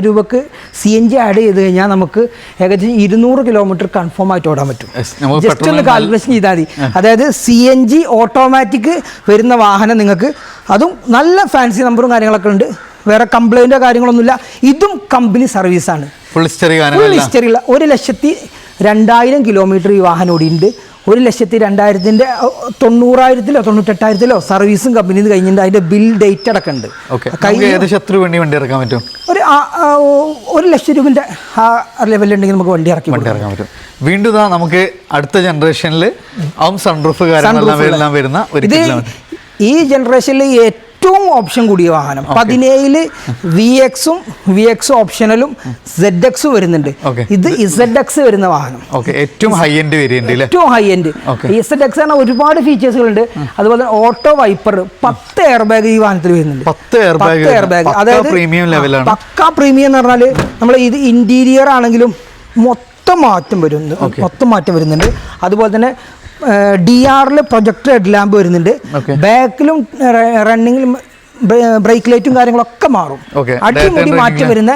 രൂപക്ക് CNG ആഡ് ചെയ്ത് കഴിഞ്ഞാൽ നമുക്ക് ഏകദേശം 200 കിലോമീറ്റർ കൺഫേം ആയിട്ട് ഓടാൻ പറ്റും. ജസ്റ്റ് ഒന്ന് കാൽക്കുലേഷൻ ചെയ്താൽ മതി. അതായത് CNG ഓട്ടോമാറ്റിക് വരുന്ന വാഹനം നിങ്ങൾക്ക്, അതും നല്ല ഫാൻസി നമ്പറും കാര്യങ്ങളൊക്കെ ഉണ്ട്. വേറെ കംപ്ലൈൻറ്റോ കാര്യങ്ങളൊന്നുമില്ല. ഇതും കമ്പനി സർവീസാണ്. ഫുൾ ഹിസ്റ്ററി ഉള്ള 1,02,000 കിലോമീറ്റർ ഈ വാഹനം ഓടിയുണ്ട്. 1,02,000 90,000-ലോ 98,000-ലോ സർവീസും കമ്പനിയിൽ നിന്ന് കഴിഞ്ഞിട്ടുണ്ട്. അതിൻ്റെ ബിൽ ഡേറ്റ് അടക്കമുണ്ട്. ഏകദേശം എത്ര വണ്ടി ഇറക്കാൻ പറ്റും? ഒരു 1,00,000 രൂപൻ്റെ ആ ലെവലുണ്ടെങ്കിൽ നമുക്ക് വണ്ടി ഇറക്കാൻ പറ്റും. വീണ്ടും നമുക്ക് അടുത്ത ജനറേഷനിൽ സൺറൂഫ് കാര്യങ്ങളെല്ലാം വരുന്ന ഒരു ഈ ജനറേഷനിൽ ഏറ്റവും ഓപ്ഷൻ കൂടിയ വാഹനം 17 VX ഓപ്ഷനലും ZX വരുന്നുണ്ട്. ഇത് ZX വരുന്ന വാഹനം ഏറ്റവും ഹൈ എൻഡ് വേരിയന്റ്. ഏറ്റവും ഹൈ എൻഡ് ZX ആണ്. ഒരുപാട് ഫീച്ചേഴ്സുകളുണ്ട്. അതുപോലെ ഓട്ടോ വൈപ്പർ 10 എയർ ബാഗ് ഈ വാഹനത്തിൽ വരുന്നുണ്ട്. 10 എയർ ബാഗ് അതായത് പ്രീമിയം ലെവലാണ്. പക്കാ പ്രീമിയം എന്ന് പറഞ്ഞാൽ നമ്മൾ ഇത് ഇന്റീരിയർ ആണെങ്കിലും മൊത്തം മാറ്റം വരുന്നുണ്ട്. അതുപോലെ തന്നെ DR പ്രൊജക്ടർ ഹെഡ് ലാമ്പ് വരുന്നുണ്ട്. ബാക്കിലും റണ്ണിങ്ങിലും ബ്രേക്ക് ലൈറ്റും കാര്യങ്ങളൊക്കെ മാറും. അടിമുടി മാറ്റം വരുന്ന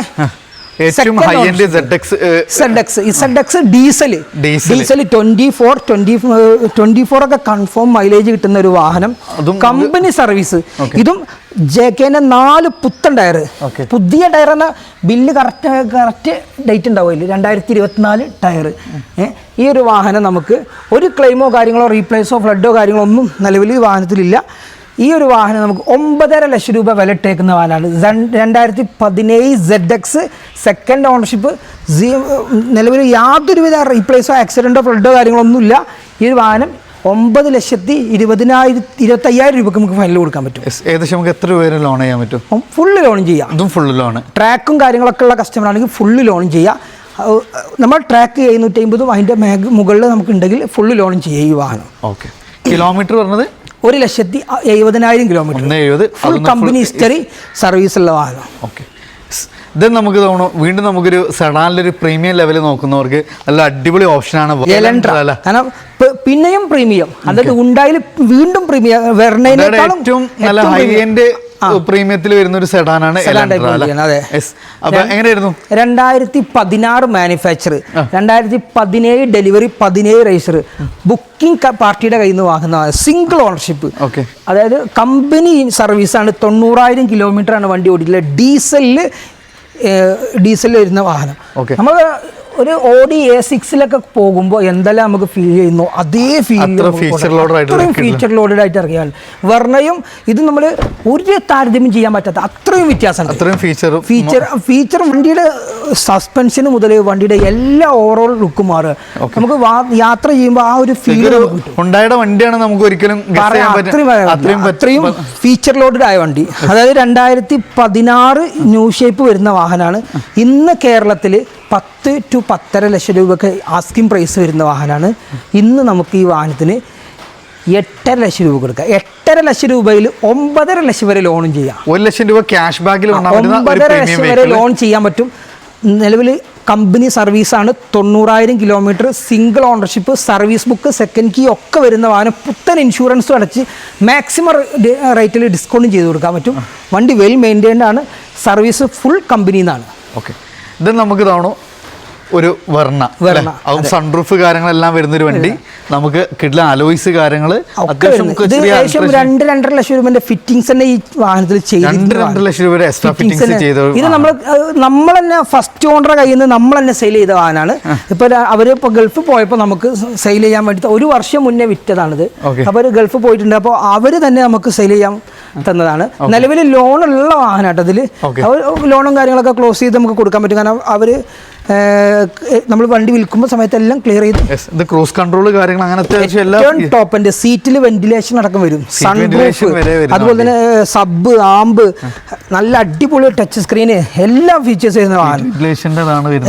ZX ഡീസൽ 24 ഒക്കെ കൺഫേം മൈലേജ് കിട്ടുന്ന ഒരു വാഹനം, കമ്പനി സർവീസ്. ഇതും JKന്റെ 4 പുത്തൻ ടയർ. പുതിയ ടയർ എന്ന ബില്ല് കറക്റ്റ് ഡേറ്റ് ഉണ്ടാവില്ല, 2024 ടയർ. ഈ ഒരു വാഹനം നമുക്ക് ഒരു ക്ലെയിമോ കാര്യങ്ങളോ റീപ്ലേസോ ഫ്ലഡോ കാര്യങ്ങളോ ഒന്നും നിലവിൽ ഈ വാഹനത്തിലില്ല. ഈ ഒരു വാഹനം നമുക്ക് 9.5 ലക്ഷം രൂപ വില ഇട്ടേക്കുന്ന വാഹനമാണ്. 2017 ZX സെക്കൻഡ് ഓണർഷിപ്പ്. നിലവിൽ യാതൊരുവിധ റീപ്ലേസോ ആക്സിഡൻറ്റോ ഫ്ലഡോ കാര്യങ്ങളൊന്നുമില്ല. ഈ ഒരു വാഹനം 9,20,25,000 രൂപയ്ക്ക് നമുക്ക് ഫൈനൽ കൊടുക്കാൻ പറ്റും. ഏകദേശം നമുക്ക് എത്ര രൂപ ലോൺ ചെയ്യാൻ പറ്റും? ഫുള്ള് ലോൺ ചെയ്യാം. ഫുള്ള് ലോൺ, ട്രാക്കും കാര്യങ്ങളൊക്കെ ഉള്ള കസ്റ്റമർ ആണെങ്കിൽ ഫുള്ള് ലോൺ ചെയ്യാം. നമ്മൾ ട്രാക്ക് 750 അതിൻ്റെ മുകളിൽ നമുക്ക് ഉണ്ടെങ്കിൽ ഫുള്ള് ലോൺ ചെയ്യാം ഈ വാഹനം. കിലോമീറ്റർ പറഞ്ഞത് 1,70,70,000 kilometre. Full company history service ഉള്ള വാഹനം. ഇത് നമുക്ക് തോന്നുന്നു വീണ്ടും നമുക്കൊരു സെഡാനിലൊരു പ്രീമിയം ലെവൽ നോക്കുന്നവർക്ക് നല്ല അടിപൊളി ഓപ്ഷനാണ് കാരണം പിന്നെയും പ്രീമിയം, അതായത് ഉണ്ടായാലും വീണ്ടും പ്രീമിയം വെർണേനേക്കാളും ഏറ്റവും നല്ല ഹൈ എൻഡ് പ്രീമിയത്തിൽ വരുന്ന ഒരു സെഡാനാണ്. എങ്ങനെയായിരുന്നു? 2016 മാനുഫാക്ചർ, 2017 ഡെലിവറി, 17 രജിസ്റ്റർ. ബുക്കിംഗ് പാർട്ടിയുടെ കയ്യിൽ നിന്ന് വാങ്ങുന്ന സിംഗിൾ ഓണർഷിപ്പ്. അതായത് കമ്പനി സർവീസാണ്. 90,000 കിലോമീറ്റർ ആണ് വണ്ടി ഓടിക്കുന്നത്. ഡീസലിൽ വരുന്ന വാഹനം. നമ്മൾ ഒരു Audi A6 പോകുമ്പോൾ എന്തെല്ലാം നമുക്ക് ഫീൽ ചെയ്യുന്നു അതേ ഫീച്ചർ ലോഡഡ് ആയിട്ട് ഇറങ്ങിയാണ്. വെർണയും ഇത് നമ്മൾ ഒരു താരതമ്യം ചെയ്യാൻ പറ്റാത്ത അത്രയും വ്യത്യാസമുണ്ട്. ഫീച്ചർ വണ്ടിയുടെ സസ്പെൻഷൻ മുതൽ വണ്ടിയുടെ എല്ലാ ഓവറോൾ ലുക്കും മാറുക. നമുക്ക് യാത്ര ചെയ്യുമ്പോൾ ആ ഒരു ഫീൽ വണ്ടിയാണ് നമുക്ക് ഒരിക്കലും അത്രയും ഫീച്ചർ ലോഡഡ് ആയ വണ്ടി. അതായത് 2016 ന്യൂ ഷേപ്പ് വരുന്ന വാഹനമാണ്. ഇന്ന് കേരളത്തിൽ 10 to 10.5 ലക്ഷം രൂപയ്ക്ക് ആസ്കിംഗ് പ്രൈസ് വരുന്ന വാഹനമാണ്. ഇന്ന് നമുക്ക് ഈ വാഹനത്തിന് 8.5 ലക്ഷം രൂപ കൊടുക്കാം. 8.5 ലക്ഷം രൂപയിൽ 9.5 ലക്ഷം വരെ ലോണും ചെയ്യാം. 1 ലക്ഷം രൂപ ക്യാഷ് ബാക്കിൽ 9.5 ലക്ഷം വരെ ലോൺ ചെയ്യാൻ പറ്റും. നിലവിൽ കമ്പനി സർവീസാണ്. 90,000 kilometre, single ownership, service book, second key ഒക്കെ വരുന്ന വാഹനം. പുത്തൻ ഇൻഷുറൻസും അടച്ച് മാക്സിമം റേറ്റിൽ ഡിസ്കൗണ്ടും ചെയ്ത് കൊടുക്കാൻ പറ്റും. വണ്ടി വെൽ മെയിൻറ്റൈൻഡ് ആണ്. സർവീസ് ഫുൾ കമ്പനിയിൽ നിന്നാണ്. ഇത് നമുക്ക് തോന്നുന്നു ഒരു സൺറൂഫ് കാര്യങ്ങളെല്ലാം വരുന്നൊരു വണ്ടി. നമുക്ക് കിട്ടുന്ന അലോയ്സ് കാര്യങ്ങൾ ഏകദേശം 2-2.5 ലക്ഷം രൂപ ഫിറ്റിംഗ്സ് തന്നെ ഈ വാഹനത്തിൽ ചെയ്ത് 2 ലക്ഷം രൂപ എക്സ്ട്രാ ഫിറ്റിംഗ്സ് ചെയ്തു. ഇത് നമ്മൾ തന്നെ ഫസ്റ്റ് ഓണറുടെ കയ്യിൽ നിന്ന് നമ്മൾ തന്നെ സെയിൽ ചെയ്ത വാഹനമാണ്. അവരിപ്പോൾ ഗൾഫ് പോയപ്പോൾ നമുക്ക് സെയിൽ ചെയ്യാൻ വേണ്ടി 1 വർഷം മുന്നേ വിറ്റതാണിത്. അപ്പോൾ അവർ ഗൾഫ് പോയിട്ടുണ്ട്. അപ്പോൾ അവർ തന്നെ നമുക്ക് സെയിൽ ചെയ്യാൻ തന്നതാണ്. നിലവിൽ ലോണുള്ള വാഹനമായിട്ട് അതിൽ ലോണും കാര്യങ്ങളൊക്കെ ക്ലോസ് ചെയ്ത് നമുക്ക് കൊടുക്കാൻ പറ്റും. കാരണം അവർ നമ്മൾ വണ്ടി വിൽക്കുമ്പോൾ സമയത്തെല്ലാം ക്ലിയർ ചെയ്തു. ക്രൂസ് കൺട്രോൾ കാര്യങ്ങൾ അങ്ങനെ ടോപ്പ് എൻ്റെ സീറ്റിൽ വെന്റിലേഷൻ അടക്കം വരും. സൺറൂഫ്, അതുപോലെ തന്നെ സബ്, ആമ്പ്, നല്ല അടിപൊളി ടച്ച് സ്ക്രീന്, എല്ലാ ഫീച്ചേഴ്സും വരുന്ന വാഹനം.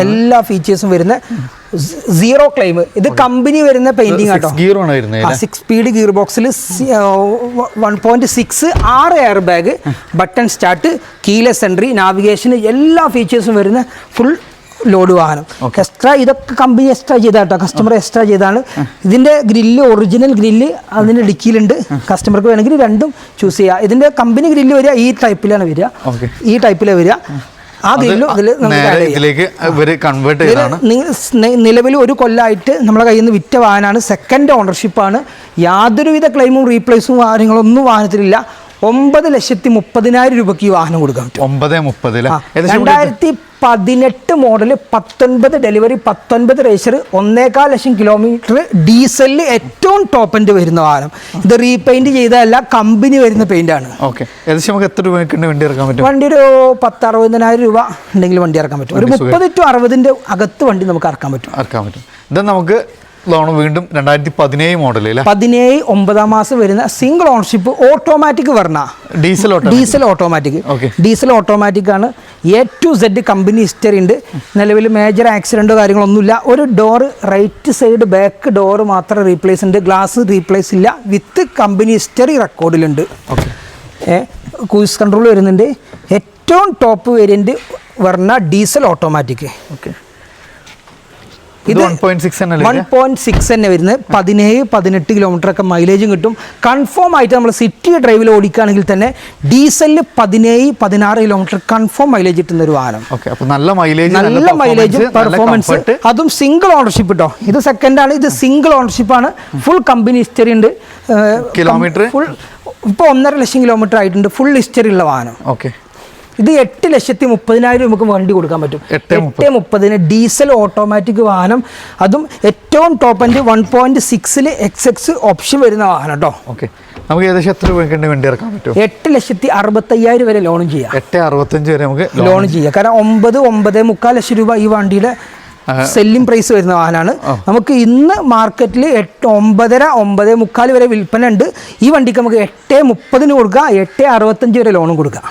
എല്ലാ ഫീച്ചേഴ്സും വരുന്ന 0 ക്ലെയിം. ഇത് കമ്പനി വരുന്ന പെയിന്റിംഗ് ആട്ടോ. 6 സ്പീഡ് ഗിയർ ബോക്സിൽ 1.6 6 air bag, button start, keyless entry, navigation, എല്ലാ ഫീച്ചേഴ്സും വരുന്ന ഫുൾ ലോഡ് വാഹനം. എക്സ്ട്രാ ഇതൊക്കെ കമ്പനി എക്സ്ട്രാ ചെയ്താട്ടോ, കസ്റ്റമർ എക്സ്ട്രാ ചെയ്താണ്. ഇതിന്റെ ഗ്രില്ല് ഒറിജിനൽ ഗ്രില്ല് അതിന്റെ ഡിക്കിയിലുണ്ട്. കസ്റ്റമർക്ക് വേണമെങ്കിൽ രണ്ടും ചൂസ് ചെയ്യാം. ഇതിന്റെ കമ്പനി ഗ്രില്ല് വരിക ഈ ടൈപ്പിലാണ് വരിക. ഈ ടൈപ്പിലാണ് വരിക. ആ ഗ്രില്ലും നിലവിൽ 1 കൊല്ലമായിട്ട് നമ്മളെ കയ്യിൽ നിന്ന് വിറ്റ വാഹനമാണ്. സെക്കൻഡ് ഓണർഷിപ്പാണ്. യാതൊരുവിധ ക്ലെയിമും റീപ്ലേസും കാര്യങ്ങളൊന്നും വാഹനത്തിലില്ല. 9,30,000 രൂപയ്ക്ക് ഈ വാഹനം കൊടുക്കാൻ പറ്റും. 9:30 അല്ലേ? 2018 മോഡൽ, 19 ഡെലിവറി, 19 രജിസ്റ്റർ, 1.25 ലക്ഷം കിലോമീറ്റർ, ഡീസലിൽ ഏറ്റവും ടോപ്പ് എൻഡ് വരുന്ന വാഹനം. ഇത് റീപെയിന്റ് ചെയ്തതല്ല, കമ്പനി വരുന്ന പെയിന്റ് ആണ്. ഓക്കെ, ഏകദേശം നമുക്ക് എത്ര രൂപയ്ക്ക് വണ്ടി ഇറക്കാൻ പറ്റും? വണ്ടി ഒരു 10,60,000 രൂപ ഉണ്ടെങ്കിൽ വണ്ടി ഇറക്കാൻ പറ്റും. ഒരു 30 to 60 അകത്ത് വണ്ടി നമുക്ക് ഇറക്കാൻ പറ്റും. ഇത് നമുക്ക് ലോൺ വീണ്ടും 2017 മോഡൽ 17 9 മാസം വരുന്ന സിംഗിൾ ഓണർഷിപ്പ്, ഓട്ടോമാറ്റിക് പറഞ്ഞ ഡീസൽ ഓട്ടോമാറ്റിക് ആണ്. A to Z company history ഉണ്ട്. നിലവിൽ മേജർ ആക്സിഡൻറ്റോ കാര്യങ്ങളൊന്നുമില്ല. ഒരു door right side back door മാത്രം റീപ്ലേസ് ഉണ്ട്, ഗ്ലാസ് റീപ്ലേസ് ഇല്ല. വിത്ത് കമ്പനി ഹിസ്റ്ററി റെക്കോർഡിലുണ്ട്. ക്രൂസ് കൺട്രോൾ വരുന്നുണ്ട്. ഏറ്റവും ടോപ്പ് വേരിയൻറ്റ് പറഞ്ഞ ഡീസൽ ഓട്ടോമാറ്റിക്. ഇത് 1.6 തന്നെ വരുന്നത്. 17-18 കിലോമീറ്റർ ഒക്കെ മൈലേജും കിട്ടും. കൺഫേം ആയിട്ട് നമ്മൾ സിറ്റി ഡ്രൈവിൽ ഓടിക്കുകയാണെങ്കിൽ തന്നെ ഡീസലിൽ 17-16 കിലോമീറ്റർ കൺഫേം മൈലേജ് കിട്ടുന്ന ഒരു വാഹനം. നല്ല മൈലേജ് പെർഫോമൻസ്, അതും സിംഗിൾ ഓണർഷിപ്പ് കേട്ടോ. ഇത് സെക്കൻഡ് ആണ്, ഇത് സിംഗിൾ ഓണർഷിപ്പ് ആണ്. ഫുൾ കമ്പനി ഹിസ്റ്ററി ഉണ്ട്. കിലോമീറ്റർ ഫുൾ ഇപ്പോൾ 1.5 ലക്ഷം കിലോമീറ്റർ ആയിട്ടുണ്ട്. ഫുൾ ഹിസ്റ്ററി ഉള്ള വാഹനം. ഇത് 8,30,000 നമുക്ക് വണ്ടി കൊടുക്കാൻ പറ്റും. 8:30 ഡീസൽ ഓട്ടോമാറ്റിക് വാഹനം, അതും ഏറ്റവും ടോപ്പ് എൻഡ് 1.6 XX ഓപ്ഷൻ വരുന്ന വാഹനം കേട്ടോ. നമുക്ക് ഏകദേശം എത്ര രൂപയ്ക്ക് വണ്ടി ഇറക്കാൻ പറ്റും? 8,65,000 വരെ ലോൺ ചെയ്യാം. 8,65 വരെ നമുക്ക് ലോൺ ചെയ്യാം. കാരണം 9-9.25 ലക്ഷം രൂപ ഈ വണ്ടിയുടെ സെല്ലിംഗ് പ്രൈസ് വരുന്ന വാഹനമാണ്. നമുക്ക് ഇന്ന് മാർക്കറ്റിൽ 9.5 വരെ വിൽപ്പന ഉണ്ട്. ഈ വണ്ടിക്ക് നമുക്ക് 8:30 കൊടുക്കാം, 8.65 വരെ ലോണും കൊടുക്കാം.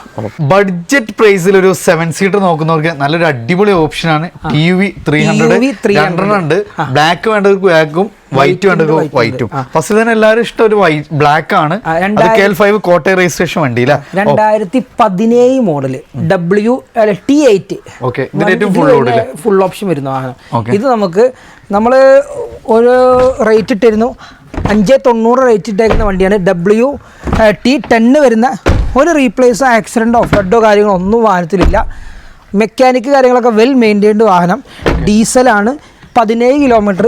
ബഡ്ജറ്റ് പ്രൈസിൽ ഒരു 7 സീറ്റർ നോക്കുന്നവർക്ക് നല്ലൊരു അടിപൊളി ഓപ്ഷനാണ്. TUV 300 ഉണ്ട്. ബ്ലാക്ക് വേണ്ടവർക്ക് ബ്ലാക്കും, വൈറ്റ് വേണ്ടവർക്ക് വൈറ്റും. ഫസ്റ്റ് തന്നെ എല്ലാവരും ഇഷ്ടം ഒരു ബ്ലാക്ക് ആണ്. KL5 കോട്ടയം രജിസ്ട്രേഷൻ വണ്ടി 2017 മോഡൽ T8 ഫുൾ ഓപ്ഷൻ വരുന്ന വാഹനം. ഇത് നമ്മൾ ഒരു റേറ്റ് ഇട്ടിരുന്നു 590 റേറ്റ് ഇട്ടേക്കുന്ന വണ്ടിയാണ്. T10 വരുന്ന ഒരു റീപ്ലേസോ ആക്സിഡൻറ്റോ ഫ്ലഡോ കാര്യങ്ങളോ ഒന്നും വാഹനത്തിലില്ല. മെക്കാനിക്ക് കാര്യങ്ങളൊക്കെ വെൽ മെയിൻറ്റൈൻഡ് വാഹനം. ഡീസലാണ്. 17 കിലോമീറ്റർ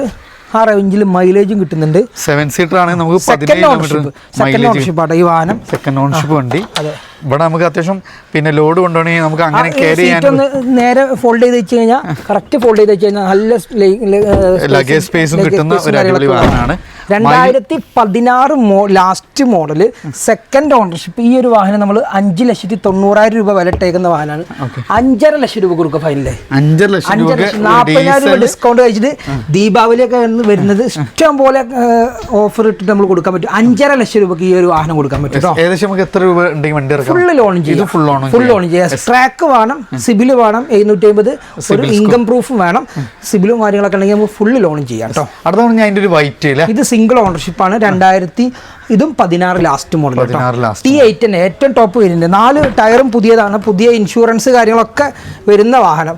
ആ റേഞ്ചിൽ മൈലേജും കിട്ടുന്നുണ്ട്. 7 സീറ്റർ ആണെങ്കിൽ നമുക്ക് സെക്കൻഡ് ഓണർഷിപ്പ് ആണ് ഈ വാഹനം. സെക്കൻഡ് ഓണർഷിപ്പ് വണ്ടി. ഇവിടെ നമുക്ക് അത്യാവശ്യം പിന്നെ ലോഡ് കൊണ്ടുപോകണമെങ്കിൽ നമുക്ക് അങ്ങനെ ക്യാരി ചെയ്യാൻ നേരെ ഫോൾഡ് ചെയ്ത് വെച്ച് കഴിഞ്ഞാൽ കറക്റ്റ് ഫോൾഡ് ചെയ്ത് വെച്ച് കഴിഞ്ഞാൽ നല്ല ലഗേജ് സ്പേസും കിട്ടുന്ന ഒരു അടിപൊളി വാഹനമാണ്. 2016 ലാസ്റ്റ് മോഡല്, സെക്കൻഡ് ഓണർഷിപ്പ്. ഈ ഒരു വാഹനം നമ്മൾ 5,90,000 രൂപ വില ഇട്ടേക്കുന്ന വാഹനമാണ്. 5.5 ലക്ഷം രൂപ കൊടുക്കുക ഫൈനലായി. 40,000 രൂപ ഡിസ്കൗണ്ട് കഴിച്ചിട്ട് ദീപാവലിയൊക്കെ വരുന്നത് ഇഷ്ടം പോലെ ഓഫർ ഇട്ടിട്ട് നമ്മൾ കൊടുക്കാൻ പറ്റും. 5.5 ലക്ഷം രൂപക്ക് ഈ ഒരു വാഹനം കൊടുക്കാൻ പറ്റും. ഏകദേശം നമുക്ക് എത്ര രൂപ ഉണ്ടെങ്കിൽ വണ്ടി ഫുൾ ലോൺ ചെയ്യാം. ഫുൾ ലോൺ ചെയ്യാം. ട്രാക്ക് വേണം, സിബിൽ വേണം, 750 ഒരു ഇൻകം പ്രൂഫും വേണം. സിബിലും കാര്യങ്ങളൊക്കെ ഉണ്ടെങ്കിൽ നമുക്ക് ഫുൾ ലോൺ ചെയ്യാം കേട്ടോ. അടുത്ത ഞാൻ ഒരു വൈറ്റ് ഇത് സിംഗിൾ ഓണർഷിപ്പ് ആണ്. 2016 ലാസ്റ്റ് മോഡൽ. T8 തന്നെ ഏറ്റവും ടോപ്പ് വരുന്നുണ്ട്. 4 ടയറും പുതിയതാണ്. പുതിയ ഇൻഷുറൻസ് കാര്യങ്ങളൊക്കെ വരുന്ന വാഹനം.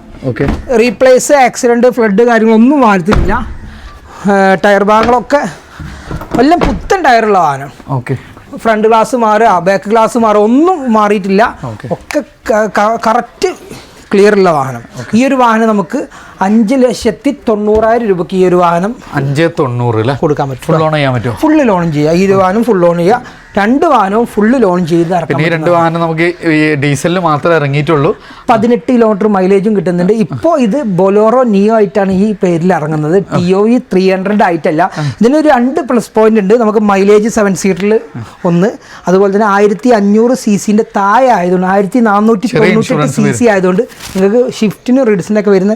റീപ്ലേസ്, ആക്സിഡന്റ്, ഫ്ലഡ് കാര്യങ്ങളൊന്നും വാഹനത്തിലില്ല. ടയർ ഭാഗങ്ങളൊക്കെ എല്ലാം പുത്തൻ ടയറുള്ള വാഹനം. ഫ്രണ്ട് ഗ്ലാസ് മാറുക, ബാക്ക് ഗ്ലാസ് മാറുക, ഒന്നും മാറിയിട്ടില്ല. ഒക്കെ കറക്റ്റ് ക്ലിയർ ഉള്ള വാഹനം. ഈ ഒരു വാഹനം നമുക്ക് 5,90,000 രൂപയ്ക്ക് ഈ ഒരു വാഹനം 590 കൊടുക്കാൻ പറ്റും. ഫുൾ ലോൺ ചെയ്യാൻ പറ്റും. ഫുള്ള് ലോൺ ചെയ്യാം. ഈ ഒരു വാഹനം ഫുൾ ലോൺ ചെയ്യാം. 2 വാഹനവും ഫുള്ള് ലോൺ ചെയ്ത് ഇറക്കാം. ഈ 2 വാഹനം നമുക്ക് ഡീസലിൽ മാത്രമേ ഇറങ്ങിയിട്ടുള്ളൂ. 18 കിലോമീറ്റർ മൈലേജും കിട്ടുന്നുണ്ട്. ഇപ്പോൾ ഇത് ബൊലോറോ നിയോ ആയിട്ടാണ് ഈ പേരിൽ ഇറങ്ങുന്നത്. TOV 300 ആയിട്ടല്ല. ഇതിനൊരു 2 പ്ലസ് പോയിന്റ് ഉണ്ട്. നമുക്ക് മൈലേജ് 7 സീറ്ററിൽ 1, അതുപോലെ തന്നെ 1500 cc താഴെ ആയതുകൊണ്ട് 1498 cc ആയതുകൊണ്ട് നിങ്ങൾക്ക് ഷിഫ്റ്റിനും റിഡ്സിനൊക്കെ വരുന്ന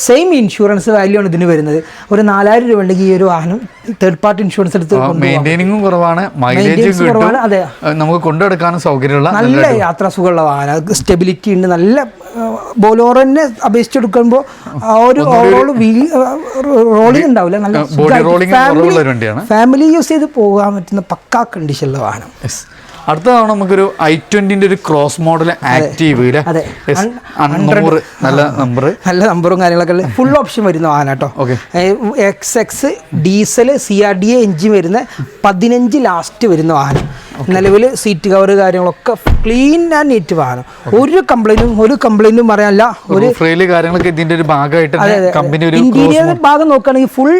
സെയിം ഇൻഷുറൻസ് വാല്യൂ ആണ് ഇതിന് വരുന്നത്. ഒരു 4,000 രൂപ ഉണ്ടെങ്കിൽ ഈ ഒരു വാഹനം തേർഡ് പാർട്ടി ഇൻഷുറൻസ് എടുത്ത് മെയിൻറ്റെയിനിങ്ങും കുറവാണ്, മൈലേജും കുറവാണ്. അതെ, നമുക്ക് കൊണ്ടുനടക്കാനും സൗകര്യമുള്ള നല്ല യാത്രാ സുഖമുള്ള വാഹനം. സ്റ്റെബിലിറ്റി ഉണ്ട്. നല്ല ബൊലോറോനെ അപേക്ഷിച്ചെടുക്കുമ്പോൾ ആ ഒരു റോളിംഗ് ഉണ്ടാവില്ല. നല്ല ഫാമിലി യൂസ് ചെയ്ത് പോകാൻ പറ്റുന്ന പക്കാ കണ്ടീഷനുള്ള വാഹനം. അടുത്ത തവണ നമുക്കൊരു i20 ഒരു ക്രോസ് മോഡൽ ആക്റ്റീവ് നല്ല നമ്പറും കാര്യങ്ങളൊക്കെ ഫുൾ ഓപ്ഷൻ വരുന്ന വാഹനം കേട്ടോ. XX ഡീസൽ CRDA എഞ്ചിൻ വരുന്ന 15 ലാസ്റ്റ് വരുന്ന വാഹനം. നിലവിൽ സീറ്റ് കവർ കാര്യങ്ങളൊക്കെ ക്ലീൻ ആൻഡ് നീറ്റ് വാഹനം. ഒരു കംപ്ലൈന്റും പറയാനില്ല. ഒരു കാര്യങ്ങളൊക്കെ ഇതിന്റെ ഒരു ഭാഗമായിട്ട് കമ്പനി ഇന്റീരിയർ ഭാഗം നോക്കുകയാണെങ്കിൽ ഫുൾ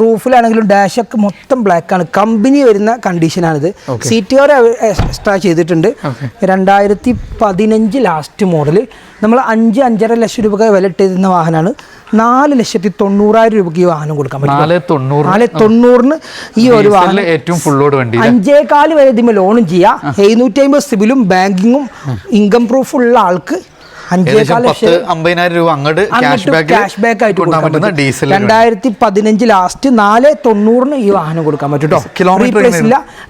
റൂഫിലാണെങ്കിലും ഡാഷൊക്കെ മൊത്തം ബ്ലാക്ക് ആണ്. കമ്പനി വരുന്ന കണ്ടീഷനാണിത്. സീറ്റ് കവർ എക്സ്ട്രാ ചെയ്തിട്ടുണ്ട്. 2015 ലാസ്റ്റ് മോഡൽ നമ്മൾ 5-5.5 ലക്ഷം രൂപ വില ഇട്ടിരുന്ന വാഹനമാണ്. 4,90,000 രൂപയ്ക്ക് ഈ വാഹനം കൊടുക്കാൻ പറ്റും. 4,90,000 ഈ ഒരു വാഹനം ഏറ്റവും ഫുൾ ലോഡ് വണ്ടി 5.25 വരെ ഇതിന് ലോണും ചെയ്യാം. 750 സിബിലും ബാങ്കിങ്ങും ഇൻകം പ്രൂഫ് ഉള്ള ആൾക്ക് 50,000 രൂപ അങ്ങോട്ട് ക്യാഷ് ബാക്ക് ആയിട്ട് കൊടുക്കാൻ പറ്റുന്ന ഡീസൽ. 2015 ലാസ്റ്റ് 4,90,000 ഈ വാഹനം കൊടുക്കാൻ പറ്റും കേട്ടോ.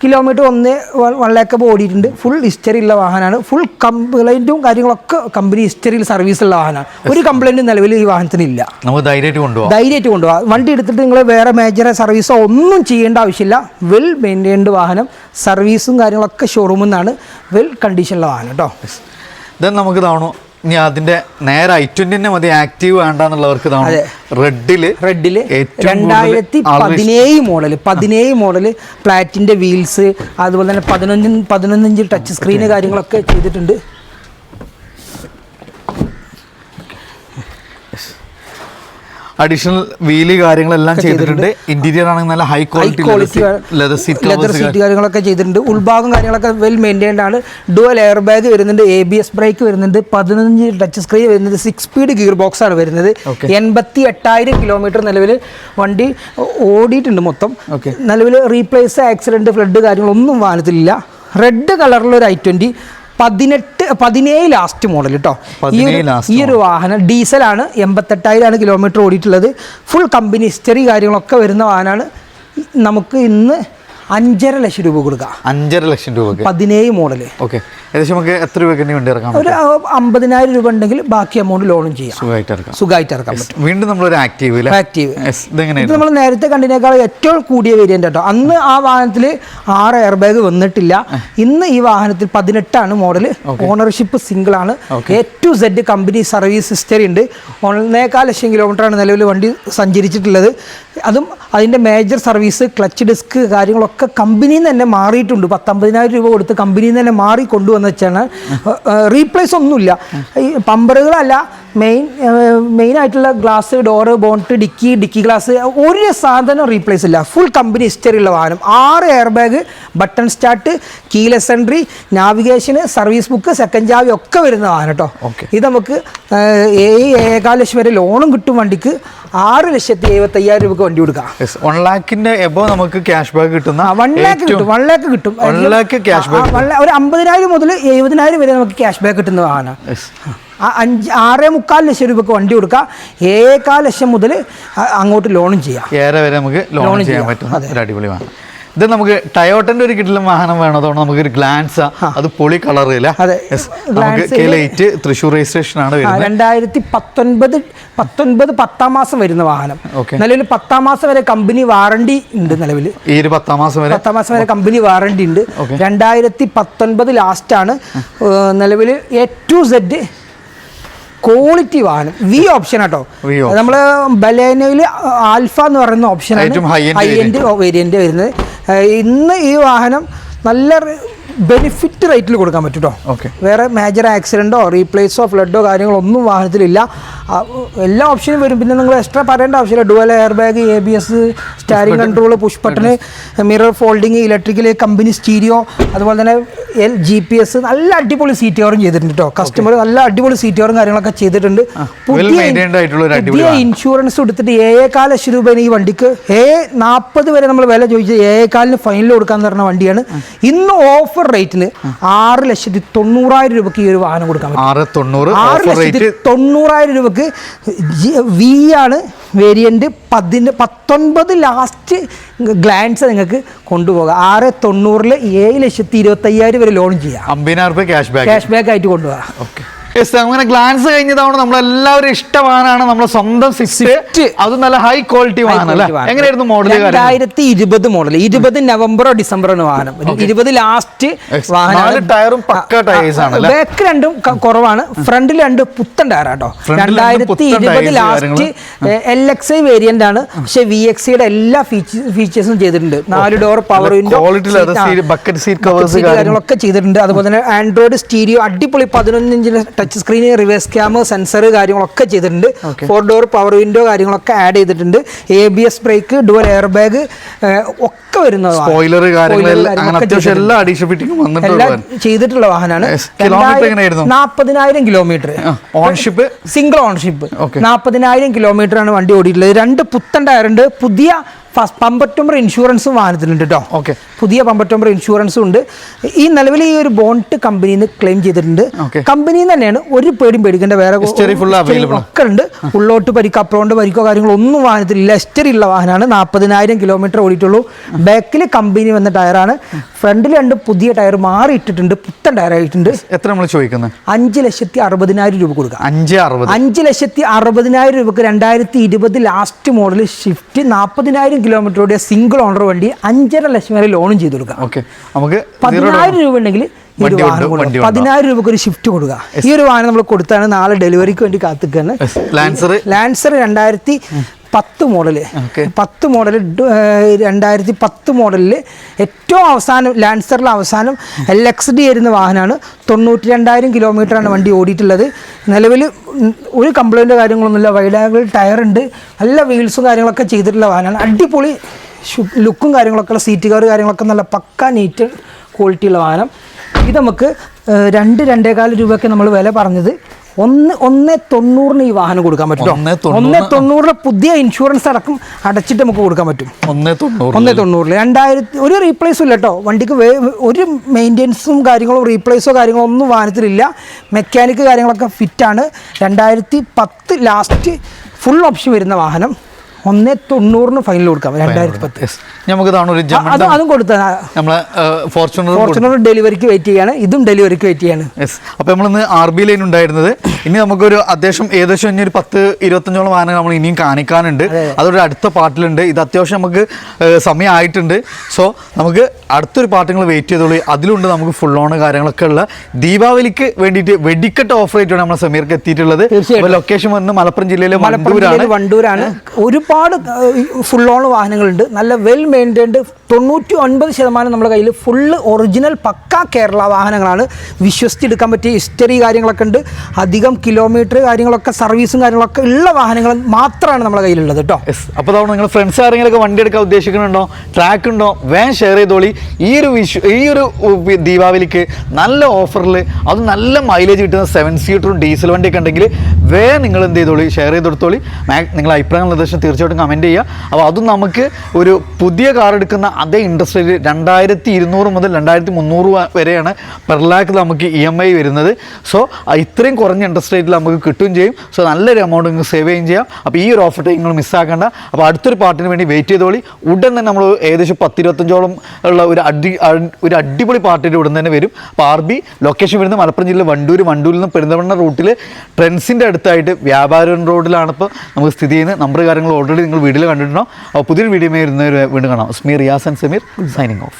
കിലോമീറ്റർ 1 ലാക്ക് ഓടിയിട്ടുണ്ട്. ഫുൾ ഹിസ്റ്ററി ഉള്ള വാഹനമാണ്. ഫുൾ കംപ്ലൈന്റും കാര്യങ്ങളൊക്കെ കമ്പനി ഹിസ്റ്ററിയിൽ സർവീസ് ഉള്ള വാഹനമാണ്. ഒരു കംപ്ലൈന്റും നിലവിൽ ഈ വാഹനത്തിന് ഇല്ല. നമുക്ക് ധൈര്യമായിട്ട് കൊണ്ടുപോകാം. വണ്ടി എടുത്തിട്ട് നിങ്ങൾ വേറെ മേജർ സർവീസോ ഒന്നും ചെയ്യേണ്ട ആവശ്യമില്ല. വെൽ മെയിൻറ്റൈൻഡ് വാഹനം. സർവീസും കാര്യങ്ങളൊക്കെ ഷോറൂമിൽ നിന്നാണ്. വെൽ കണ്ടീഷനുള്ള വാഹനം കേട്ടോ. ഇത് നമുക്ക് താണോ ഇനി അതിന്റെ നേരെ i20 മതി, ആക്റ്റീവ് വേണ്ടെന്നുള്ളവർക്ക് റെഡില് 2017 മോഡല് പ്ലാറ്റിന്റെ വീൽസ്, അതുപോലെ തന്നെ 11 ഇഞ്ച് ടച്ച് സ്ക്രീന് കാര്യങ്ങളൊക്കെ ചെയ്തിട്ടുണ്ട്. അഡീഷണൽ വീല് കാര്യങ്ങളെല്ലാം ചെയ്തിട്ടുണ്ട്. ഇന്റീരിയർ ആണെങ്കിൽ നല്ല ഹൈ ക്വാളിറ്റി ലെതർ സീറ്റ് കാര്യങ്ങളൊക്കെ ചെയ്തിട്ടുണ്ട്. ഉൾഭാഗം കാര്യങ്ങളൊക്കെ വെൽ മെയിൻറ്റൈൻഡ് ആണ്. ഡുവൽ എയർ ബാഗ് വരുന്നുണ്ട്, ABS ബ്രേക്ക് വരുന്നുണ്ട്, 15 ടച്ച് സ്ക്രീൻ വരുന്നത്, 6 സ്പീഡ് ഗിയർ ബോക്സ് ആണ് വരുന്നത്. 88,000 കിലോമീറ്റർ നിലവിൽ വണ്ടി ഓടിയിട്ടുണ്ട് മൊത്തം. നിലവിൽ റീപ്ലേസ്, ആക്സിഡന്റ്, ഫ്ലഡ് കാര്യങ്ങളൊന്നും വാഹനത്തിലില്ല. റെഡ് കളറിലൊരു i20 17 ലാസ്റ്റ് മോഡൽ കേട്ടോ. ഈ ഒരു വാഹനം ഡീസലാണ്. 88,000 കിലോമീറ്റർ ഓടിയിട്ടുള്ളത്. ഫുൾ കമ്പനി ഹിസ്റ്ററി കാര്യങ്ങളൊക്കെ വരുന്ന വാഹനമാണ്. നമുക്ക് ഇന്ന് 5.5 ലക്ഷം രൂപ കൊടുക്കാം. 5.5 ലക്ഷം രൂപ 17 മോഡല്. ഓക്കെ, ഏകദേശം നമുക്ക് എത്ര രൂപയ്ക്ക് വേണ്ടി ഇറക്കാം? ഒരു 50,000 രൂപ ഉണ്ടെങ്കിൽ ബാക്കി എമൗണ്ട് ലോണും ചെയ്യാം. സുഖമായിട്ട് ഇറക്കാൻ പറ്റും. വീണ്ടും നമ്മളൊരു ആക്റ്റീവ് ഇത് നമ്മൾ നേരത്തെ കണ്ടതിനേക്കാൾ ഏറ്റവും കൂടിയ വേരിയന്റ് കേട്ടോ. അന്ന് ആ വാഹനത്തിൽ 6 എയർ ബാഗ് വന്നിട്ടില്ല. ഇന്ന് ഈ വാഹനത്തിൽ 18 മോഡല്. ഓണർഷിപ്പ് സിംഗിൾ ആണ്. A to Z company service history ഉണ്ട്. 1.25 ലക്ഷം കിലോമീറ്റർ ആണ് നിലവിൽ വണ്ടി സഞ്ചരിച്ചിട്ടുള്ളത്. അതും അതിൻ്റെ മേജർ സർവീസ്, ക്ലച്ച് ഡിസ്ക് കാര്യങ്ങളൊക്കെ കമ്പനിയിൽ നിന്ന് തന്നെ മാറിയിട്ടുണ്ട്. 50,000 രൂപ കൊടുത്ത് കമ്പനിയിൽ നിന്ന് തന്നെ മാറി കൊണ്ടുവന്ന് വെച്ചാണ്. റീപ്ലേസ് ഒന്നുമില്ല. ഈ പമ്പറുകളല്ല, മെയിൻ ആയിട്ടുള്ള glass, door, bonnet, dicky glass, ഒരു സാധനം റീപ്ലേസ് ഇല്ല. ഫുൾ കമ്പനി ഹിസ്റ്ററി ഉള്ള വാഹനം. 6 air bag, button start, keyless entry, navigation, service book, second ചാവി ഒക്കെ വരുന്ന വാഹനം കേട്ടോ. ഇത് നമുക്ക് 7.25 ലക്ഷം വരെ ലോണും കിട്ടും. വണ്ടിക്ക് 6,75,000 രൂപക്ക് വണ്ടി കൊടുക്കാം. 1 ലാഖിന്റെ എബോ നമുക്ക് ക്യാഷ് ബാക്ക് കിട്ടുന്ന 1 ലാഖ് കിട്ടും. ഒരു 50,000 മുതൽ 70,000 വരെ നമുക്ക് ക്യാഷ് ബാക്ക് കിട്ടുന്ന വാഹനം. 6.25 ലക്ഷം രൂപക്ക് വണ്ടി കൊടുക്കാം. 7.25 ലക്ഷം മുതൽ അങ്ങോട്ട് ലോണും ചെയ്യാം. വരെ നമുക്ക് ലോൺ ചെയ്യാൻ പറ്റുന്ന ഒരു അടിപൊളി വാഹനം. ഇത് നമുക്ക് ടയോട്ടന്റെ ഒരു കിട്ടിലും വാഹനം വേണം. അതുകൊണ്ട് നമുക്ക് ഒരു ഗ്ലാൻസ്, അത് പൊളി കളർ ഇല്ല. തൃശ്ശൂർ രജിസ്ട്രേഷൻ ആണ്. 2019 10 മാസം വരുന്ന വാഹനം. നിലവിൽ 10 മാസം വരെ കമ്പനി വാറണ്ടി ഉണ്ട്. നിലവിൽ ഈ 10 മാസം വരെ കമ്പനി വാറണ്ടി ഉണ്ട്. 2019 ലാസ്റ്റ് ആണ്. നിലവിൽ A to Z ക്വാളിറ്റി വാഹനം. വി ഓപ്ഷൻ ആട്ടോ. നമ്മള് ബലേനോയിൽ ആൽഫ എന്ന് പറയുന്ന ഓപ്ഷനാണ് ഹൈ എൻഡ് വേരിയന്റ് വരുന്നത്. ഇന്ന് ഈ വാഹനം നല്ല ബെനിഫിറ്റ് റേറ്റിൽ കൊടുക്കാൻ പറ്റും കേട്ടോ. വേറെ മേജർ ആക്സിഡൻറ്റോ റീപ്ലേസോ ഫ്ലഡോ കാര്യങ്ങളോ ഒന്നും വാഹനത്തിലില്ല. എല്ലാ ഓപ്ഷനും വരും. പിന്നെ നിങ്ങൾ എക്സ്ട്രാ പറയേണ്ട ആവശ്യമില്ല. Dual air bag, ABS, സ്റ്റാരിംഗ് control, push button, mirror folding, electrical, company stereo, അതുപോലെ തന്നെ GPS, നല്ല അടിപൊളി സീറ്റ് കവറും ചെയ്തിട്ടുണ്ട് കേട്ടോ. കസ്റ്റമർ നല്ല അടിപൊളി സീറ്റ് കവറും കാര്യങ്ങളൊക്കെ ചെയ്തിട്ടുണ്ട്. പുതിയ ഇൻഷുറൻസ് എടുത്തിട്ട് 7.25 ലക്ഷം രൂപ ഈ വണ്ടിക്ക്. 40 വരെ നമ്മൾ വില ചോദിച്ചത് 7.25 ഫൈനൽ കൊടുക്കാന്ന് പറഞ്ഞ വണ്ടിയാണ്. ഇന്ന് ഓഫർ റേറ്റിന് 6,90,000 രൂപക്ക് ഈ ഒരു വാഹനം കൊടുക്കാൻ പറ്റും. 6,90,000 രൂപക്ക് വി ആണ് വേരിയന്റ്. 19 ലാസ്റ്റ് ഗ്ലാൻസ് നിങ്ങൾക്ക് കൊണ്ടുപോകാം. 6,90,000 7,25,000 വരെ ലോൺ ചെയ്യാം. 50,000 രൂപ ക്യാഷ് ബാക്ക് ആയിട്ട് കൊണ്ടുപോകാം. അങ്ങനെ ഗ്ലാൻസ് കഴിഞ്ഞ തവണ നമ്മളെല്ലാവരും ഇഷ്ടവാനാണ് നമ്മുടെ സ്വന്തം സ്വിഫ്റ്റ്. അത് നല്ല ഹൈ ക്വാളിറ്റി വാഹനം. എങ്ങനെയായിരുന്നു മോഡൽ? 2020 മോഡൽ. 20 നവംബറോ ഡിസംബറോ വാഹനം. 20 ലാസ്റ്റ് ടയറും പക്ക ടയേഴ്സ് ആണ്. ബാക്ക് രണ്ടും കുറവാണ്, ഫ്രണ്ടിൽ 2 പുത്തൻ ടയർ ആട്ടോ. 2020 ലാസ്റ്റ് LXI വേരിയന്റ് ആണ്. പക്ഷെ VXIയുടെ എല്ലാ ഫീച്ചേഴ്സും ചെയ്തിട്ടുണ്ട്. 4 door power window, bucket seat covers കാര്യങ്ങളൊക്കെ ചെയ്തിട്ടുണ്ട്. അതുപോലെ തന്നെ ആൻഡ്രോയിഡ് സ്റ്റീരിയോ, അടിപൊളി 11 ഇഞ്ചിലെ touch screen, reverse camera, sensor കാര്യങ്ങളൊക്കെ ചെയ്തിട്ടുണ്ട്. 4 ഡോർ പവർ വിൻഡോ കാര്യങ്ങളൊക്കെ ആഡ് ചെയ്തിട്ടുണ്ട്. ABS brake, dual air bag ഒക്കെ വരുന്നതാണ്. സ്പോയിലർ എല്ലാം ചെയ്തിട്ടുള്ള വാഹനമാണ്. 40,000 kilometre ownership, single ownership. 40,000 kilometre ആണ് വണ്ടി ഓടിയിട്ടുള്ളത്. 2 പുത്തൻ ടയറുണ്ട്. പുതിയ പമ്പറ്റംബർ ഇൻഷുറൻസും വാഹനത്തിലുണ്ട് കേട്ടോ. ഓക്കെ, പുതിയ പമ്പറ്റംബർ ഇൻഷുറൻസും ഉണ്ട്. ഈ നിലവിൽ ഈ ഒരു ബോണ്ട് കമ്പനിയിൽ നിന്ന് ക്ലെയിം ചെയ്തിട്ടുണ്ട്. കമ്പനിയിൽ തന്നെയാണ്, ഒരു പേടിയും പേടിക്കേണ്ട. വേറെ ഒക്കെ ഉണ്ട്. ഉള്ളോട്ട് പരിക്കോ അപ്പുറോണ്ട് പരിക്കോ കാര്യങ്ങളോ ഒന്നും വാഹനത്തിലില്ല. ഹിസ്റ്ററി ഉള്ള വാഹനമാണ്. 40,000 കിലോമീറ്റർ ഓടിയിട്ടുള്ളൂ. ബാക്കിൽ കമ്പനി വന്ന ടയറാണ്. ഫ്രണ്ടിൽ 2 പുതിയ ടയർ മാറി ഇട്ടിട്ടുണ്ട്. പുത്തൻ ടയർ ആയിട്ടുണ്ട്. എത്ര നമ്മൾ ചോദിക്കുന്നത്? 5,60,000 രൂപ കൊടുക്കാം. 5,60,000 രൂപക്ക് 2020 ലാസ്റ്റ് മോഡൽ ഷിഫ്റ്റ് 40,000 കിലോമീറ്റർ ഓടിയ സിംഗിൾ ഓണർ വണ്ടി 5.5 ലക്ഷം വരെ ലോണും ചെയ്ത് കൊടുക്കാം. നമുക്ക് 10,000 രൂപ ഉണ്ടെങ്കിൽ 10,000 രൂപക്ക് ഒരു ഷിഫ്റ്റ് കൊടുക്കുക. ഈ ഒരു വാഹനം നമ്മൾ കൊടുത്താണ്. നാളെ ഡെലിവറിക്ക് വേണ്ടി കാത്തിക്കാണ്. ലാൻസർ 2010 മോഡല്, 2010 മോഡലിൽ ഏറ്റവും അവസാനം ലാൻസറിൽ അവസാനം LXD വരുന്ന വാഹനമാണ്. 92,000 കിലോമീറ്ററാണ് വണ്ടി ഓടിയിട്ടുള്ളത്. നിലവിൽ ഒരു കംപ്ലൈൻറ്റോ കാര്യങ്ങളൊന്നുമില്ല. വൈഡ് ആംഗിൾ ടയർ ഉണ്ട്. നല്ല വീൽസും കാര്യങ്ങളൊക്കെ ചെയ്തിട്ടുള്ള വാഹനമാണ്. അടിപൊളി ലുക്കും കാര്യങ്ങളൊക്കെ, സീറ്റ് കവർ കാര്യങ്ങളൊക്കെ നല്ല പക്ക നീറ്റ് ക്വാളിറ്റി ഉള്ള വാഹനം. ഇത് നമുക്ക് 2-2.25 രൂപയ്ക്ക് നമ്മൾ വില പറഞ്ഞത്. 1,90,000 ഈ വാഹനം കൊടുക്കാൻ പറ്റും. 1,90,000 പുതിയ ഇൻഷുറൻസ് അടക്കം അടച്ചിട്ട് നമുക്ക് കൊടുക്കാൻ പറ്റും. 1,90,000 ഒരു റീപ്ലേസും ഇല്ല കേട്ടോ. വണ്ടിക്ക് ഒരു മെയിൻ്റെനൻസും കാര്യങ്ങളോ റീപ്ലേസോ കാര്യങ്ങളോ ഒന്നും വാഹനത്തിലില്ല. മെക്കാനിക്ക് കാര്യങ്ങളൊക്കെ ഫിറ്റാണ്. 2010 ലാസ്റ്റ് ഫുൾ ഓപ്ഷൻ വരുന്ന വാഹനം 1,90,000 ഫൈനൽ കൊടുക്കാം. 2010 അതും കൊടുത്താൽ ഫോർച്യൂണർ ഡെലിവറിക്ക് വെയിറ്റ് ചെയ്യാണ്. ഇതും ഡെലിവറിക്ക് വെയിറ്റ് ചെയ്യാണ്. അപ്പോൾ നമ്മളിന്ന് RB ലൈൻ ഉണ്ടായിരുന്നത്. ഇനി നമുക്കൊരു ഏകദേശം ഇനി ഒരു 10-25 വാഹനങ്ങൾ നമ്മൾ ഇനിയും കാണിക്കാനുണ്ട്. അതൊരു അടുത്ത പാർട്ടിലുണ്ട്. ഇത് അത്യാവശ്യം നമുക്ക് സമയമായിട്ടുണ്ട്. സോ നമുക്ക് അടുത്തൊരു പാർട്ടിങ്ങൾ വെയിറ്റ് ചെയ്തോളൂ. അതിലുണ്ട് നമുക്ക് ഫുൾ ഓൺ കാര്യങ്ങളൊക്കെ ഉള്ള ദീപാവലിക്ക് വേണ്ടിയിട്ട് വെടിക്കെട്ട് ഓഫർ ആയിട്ടാണ് നമ്മൾ സമീർക്ക് എത്തിയിട്ടുള്ളത്. ലൊക്കേഷൻ വന്ന് മലപ്പുറം ജില്ലയിലെ വണ്ടൂരാണ്. ഒരുപാട് ഫുൾ ഓൺ വാഹനങ്ങളുണ്ട്. നല്ല വെൽ മെയിൻറ്റൈൻഡ് 99% നമ്മുടെ കയ്യിൽ ഫുള്ള് ഒറിജിനൽ പക്ക കേരള വാഹനങ്ങളാണ്. വിശ്വസിച്ചെടുക്കാൻ പറ്റിയ ഹിസ്റ്ററി കാര്യങ്ങളൊക്കെ ഉണ്ട്. അധികം കിലോമീറ്റർ കാര്യങ്ങളൊക്കെ സർവീസും കാര്യങ്ങളൊക്കെ ഉള്ള വാഹനങ്ങൾ മാത്രമാണ് നമ്മുടെ കയ്യിലുള്ളത് കേട്ടോ. അപ്പോൾ അതാണ് നിങ്ങൾ ഫ്രണ്ട്സ് ആരെങ്കിലുമൊക്കെ വണ്ടി എടുക്കാൻ ഉദ്ദേശിക്കുന്നുണ്ടോ, ട്രാക്ക് ഉണ്ടോ, വേഗം ഷെയർ ചെയ്തോളി. ഈ ഒരു ദീപാവലിക്ക് നല്ല ഓഫറിൽ അത് നല്ല മൈലേജ് കിട്ടുന്ന 7 സീറ്ററും ഡീസൽ വണ്ടിയൊക്കെ ഉണ്ടെങ്കിൽ വേഗം നിങ്ങൾ എന്ത് ചെയ്തോളി, ഷെയർ ചെയ്ത് കൊടുത്തോളി. നിങ്ങളുടെ അഭിപ്രായങ്ങൾ നിർദ്ദേശം തീർച്ചയായിട്ടും കമൻറ്റ് ചെയ്യുക. അപ്പോൾ അതും നമുക്ക് ഒരു പുതിയ കാർ എടുക്കുന്ന അതേ ഇൻട്രസ്റ്റ് റേറ്റ് 2,200 മുതൽ 2,300 വരെയാണ് പെർ ലാക്ക് നമുക്ക് EMI വരുന്നത്. സോ ഇത്രയും കുറഞ്ഞ ഇൻട്രസ്റ്റ് റേറ്റിൽ നമുക്ക് കിട്ടുകയും ചെയ്യും. സോ നല്ലൊരു എമൗണ്ട് നിങ്ങൾക്ക് സേവ് ചെയ്യുകയും ചെയ്യാം. അപ്പോൾ ഈ ഒരു ഓഫർ നിങ്ങൾ മിസ്സാക്കേണ്ട. അപ്പോൾ അടുത്തൊരു പാർട്ടിന് വേണ്ടി വെയിറ്റ് ചെയ്തോളി. ഉടൻ തന്നെ നമ്മൾ ഏകദേശം 10-25 ഉള്ള ഒരു അടിപൊളി പാർട്ടിയുടെ ഉടൻ തന്നെ വരും. അപ്പോൾ RB ലൊക്കേഷൻ വരുന്നത് മലപ്പുറം ജില്ലയിൽ വണ്ടൂരിൽ നിന്ന് പെരിന്തൽമണ്ണ റൂട്ടിൽ ട്രെൻഡ്സിൻ്റെ അടുത്തായിട്ട് വ്യാപാരം റോഡിലാണ് ഇപ്പോൾ നമുക്ക് സ്ഥിതി ചെയ്യുന്നത്. നമ്പർ കാര്യങ്ങൾ ഓൾറെഡി നിങ്ങൾ വീഡിയോയിൽ കണ്ടിട്ടുണ്ടോ. അപ്പോൾ പുതിയൊരു വീഡിയോ വരുന്നവർ വീണ്ടും കാണാം. Smeer Riyas and Sameer signing of.